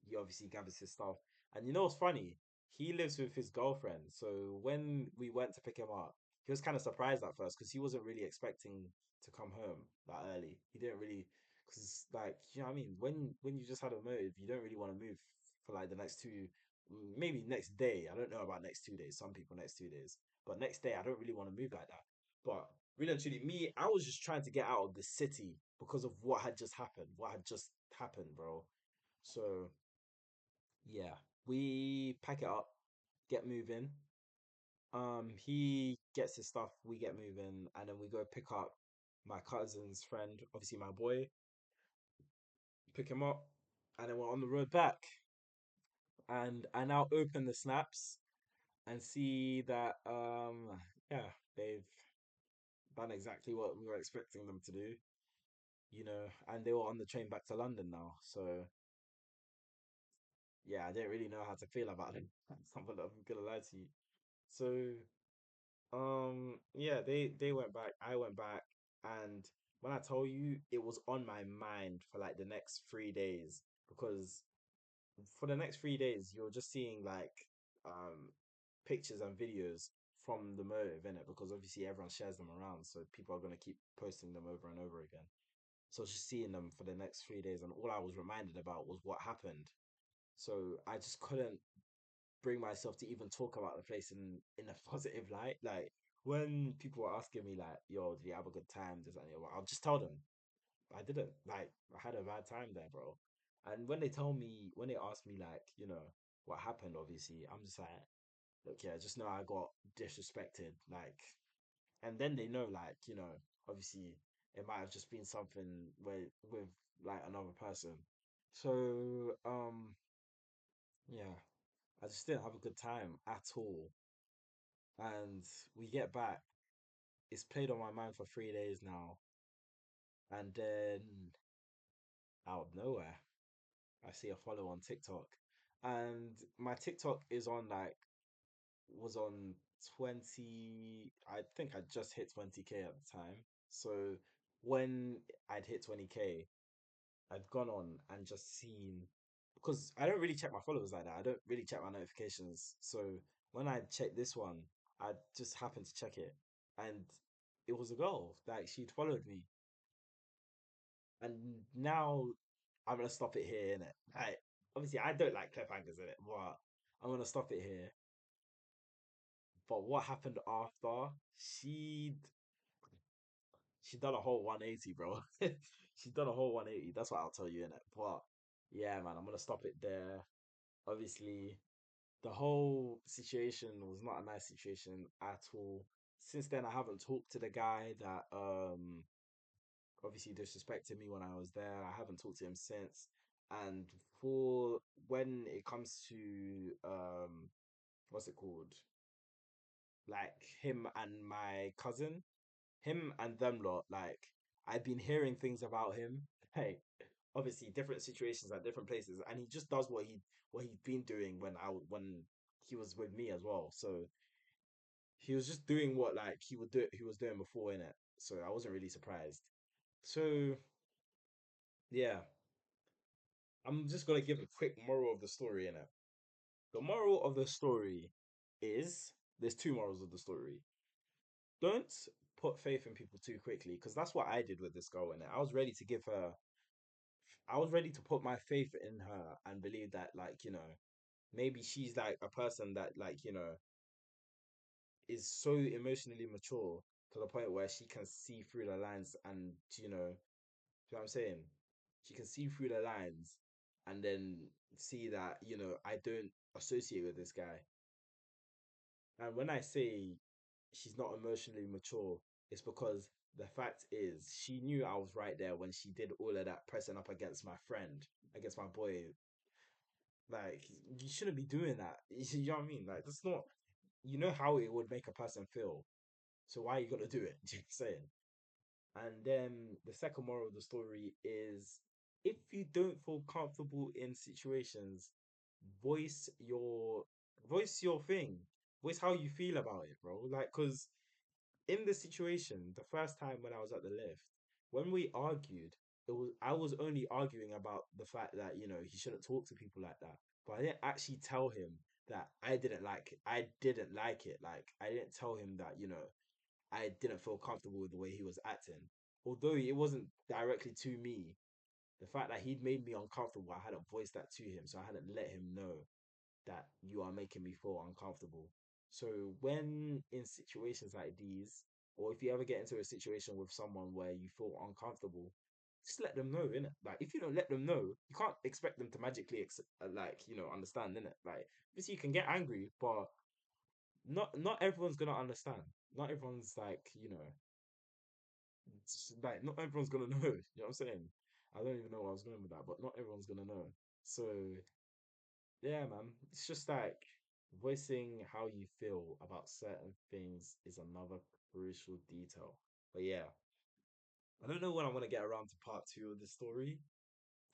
He obviously gathers his stuff. And you know what's funny? He lives with his girlfriend. So when we went to pick him up, he was kind of surprised at first because he wasn't really expecting to come home that early. He didn't really, because like, you know what I mean? When you just had a motive, you don't really want to move for like the next two, maybe next day. I don't know about next 2 days. Some people next 2 days. But next day, I don't really want to move like that. But really and truly, me, I was just trying to get out of the city because of what had just happened. What had just happened, bro. So yeah, we pack it up, get moving. He gets his stuff, we get moving, and then we go pick up my cousin's friend, obviously my boy, pick him up, and then we're on the road back. And I now open the snaps and see that yeah, they've done exactly what we were expecting them to do, and they were on the train back to London now. So yeah, I didn't really know how to feel about it. I'm gonna lie to you. So yeah, they went back, I went back, and when I told you, it was on my mind for like the next 3 days because for the next 3 days you're just seeing like um pictures and videos from the motive in it because obviously everyone shares them around, so people are gonna keep posting them over and over again. So I was just seeing them for the next 3 days, and all I was reminded about was what happened. So I just couldn't bring myself to even talk about the place in a positive light. Like when people were asking me, like, "Yo, did you have a good time?" This and the other, I'll just tell them I didn't. Like I had a bad time there, bro. And when they ask me, like, what happened, obviously, I'm just like, look, yeah, just know I got disrespected, like, and then they know, like, obviously it might have just been something with like another person. So yeah, I just didn't have a good time at all. And we get back, it's played on my mind for 3 days now, and then out of nowhere, I see a follow on TikTok, and my TikTok is on like was on 20. I think I just hit 20K at the time. So when I'd hit 20K, I'd gone on and just seen, because I don't really check my followers like that. I don't really check my notifications. So when I checked this one, I just happened to check it, and it was a girl. Like she'd followed me, and now I'm gonna stop it here, innit? Like obviously I don't like cliffhangers in it, but I'm gonna stop it here. But what happened after? She done a whole 180, bro. She done a whole 180. That's what I'll tell you in it. But yeah, man, I'm gonna stop it there. Obviously, the whole situation was not a nice situation at all. Since then, I haven't talked to the guy that obviously disrespected me when I was there. I haven't talked to him since. And for when it comes to what's it called? Like him and my cousin, him and them lot, like I've been hearing things about him. Hey, obviously different situations at different places, and he just does what he's been doing when he was with me as well. So he was just doing what like he was doing before in it. So I wasn't really surprised. So yeah, I'm just gonna give a quick moral of the story in it. The moral of the story is there's two morals of the story. Don't put faith in people too quickly because that's what I did with this girl in it. I was ready to put my faith in her and believe that like, maybe she's like a person that like, is so emotionally mature to the point where she can see through the lines and, what I'm saying? She can see through the lines and then see that, I don't associate with this guy. And when I say she's not emotionally mature, it's because the fact is she knew I was right there when she did all of that pressing up against my friend, against my boy. Like you shouldn't be doing that. You know what I mean? Like that's not. You know how it would make a person feel. So why you gotta do it? Do you know what I'm saying? And then the second moral of the story is if you don't feel comfortable in situations, voice your voice your thing. Voice how you feel about it, bro. Like, cause in the situation, the first time when I was at the lift, when we argued, it was I was only arguing about the fact that he shouldn't talk to people like that, but I didn't actually tell him that I didn't like it. Like I didn't tell him that I didn't feel comfortable with the way he was acting. Although it wasn't directly to me, the fact that he'd made me uncomfortable, I hadn't voiced that to him, so I hadn't let him know that you are making me feel uncomfortable. So when in situations like these, or if you ever get into a situation with someone where you feel uncomfortable, just let them know, innit? Like if you don't let them know, you can't expect them to magically understand, innit? Like obviously you can get angry, but not everyone's gonna understand. Not everyone's like not everyone's gonna know. You know what I'm saying? I don't even know where I was going with that, but not everyone's gonna know. So yeah, man. It's just like voicing how you feel about certain things is another crucial detail. But yeah, I don't know when I'm gonna get around to part two of the story,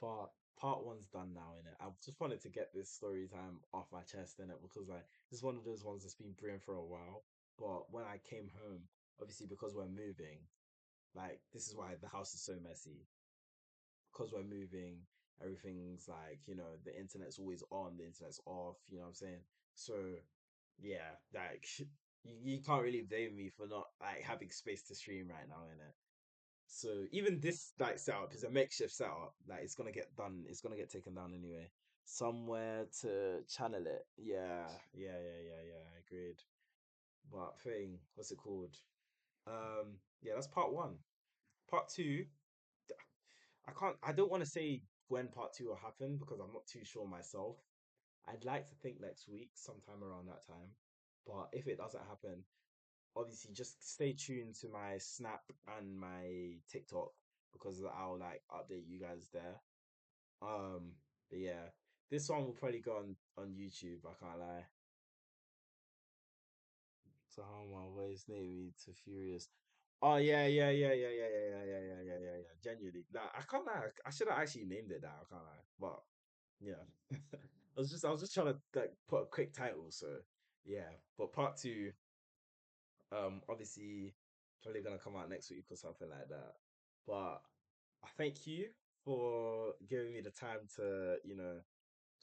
but part one's done now, innit? I just wanted to get this story time off my chest, innit? Because like it's one of those ones that's been brewing for a while. But when I came home, obviously because we're moving, like this is why the house is so messy because we're moving, everything's like, the internet's always on, the internet's off, you know what I'm saying? So, yeah, like, you can't really blame me for not, like, having space to stream right now, innit? So, even this, like, setup is a makeshift setup. Like, it's gonna get taken down anyway. Somewhere to channel it. Yeah, yeah, I agreed. But thing, what's it called? Yeah, that's part one. Part two, I don't want to say when part two will happen because I'm not too sure myself. I'd like to think next week, sometime around that time. But if it doesn't happen, obviously just stay tuned to my Snap and my TikTok because I'll like update you guys there. But yeah, this one will probably go on YouTube. I can't lie. So how my voice made me to furious. Oh yeah. Genuinely, like I can't lie. I should have actually named it that. I can't lie, but yeah, I was just trying to like put a quick title. So yeah, but part two, obviously probably gonna come out next week or something like that. But I thank you for giving me the time to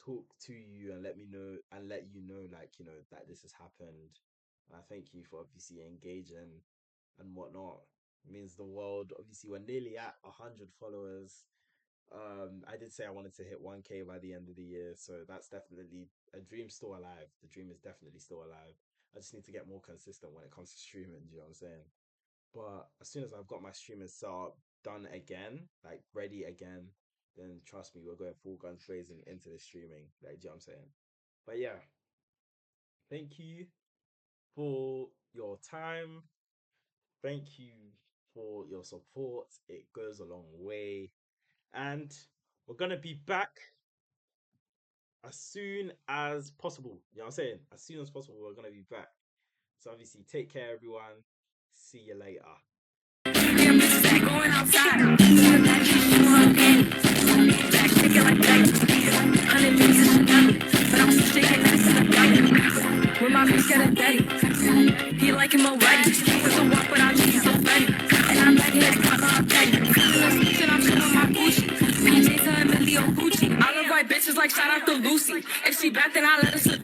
talk to you and let you know like that this has happened. And I thank you for obviously engaging and whatnot. It means the world. Obviously, we're nearly at 100 followers. I did say I wanted to hit 1K by the end of the year, so that's definitely a dream still alive. The dream is definitely still alive. I just need to get more consistent when it comes to streaming. Do you know what I'm saying? But as soon as I've got my streaming set up, done again, like ready again, then trust me, we're going full guns blazing into the streaming. Like, do you know what I'm saying? But yeah, thank you for your time. Thank you for your support. It goes a long way. And we're gonna be back as soon as possible. You know what I'm saying? As soon as possible, we're gonna be back. So obviously, take care, everyone. See you later. Damn bitches ain't going outside. Her back, she's showing her panties. Back shaking like that. 100 pieces of Chanel, but I'm still shaking ass in the belly. With my bitch getting dirty. He like him already. With the walk without me, he's so funny. And I'm like his partner, I'm petty. And I'm showing my Gucci. PJs and Emilio Gucci. I look like bitches like shout out to Lucy. If she back, then I let her slip.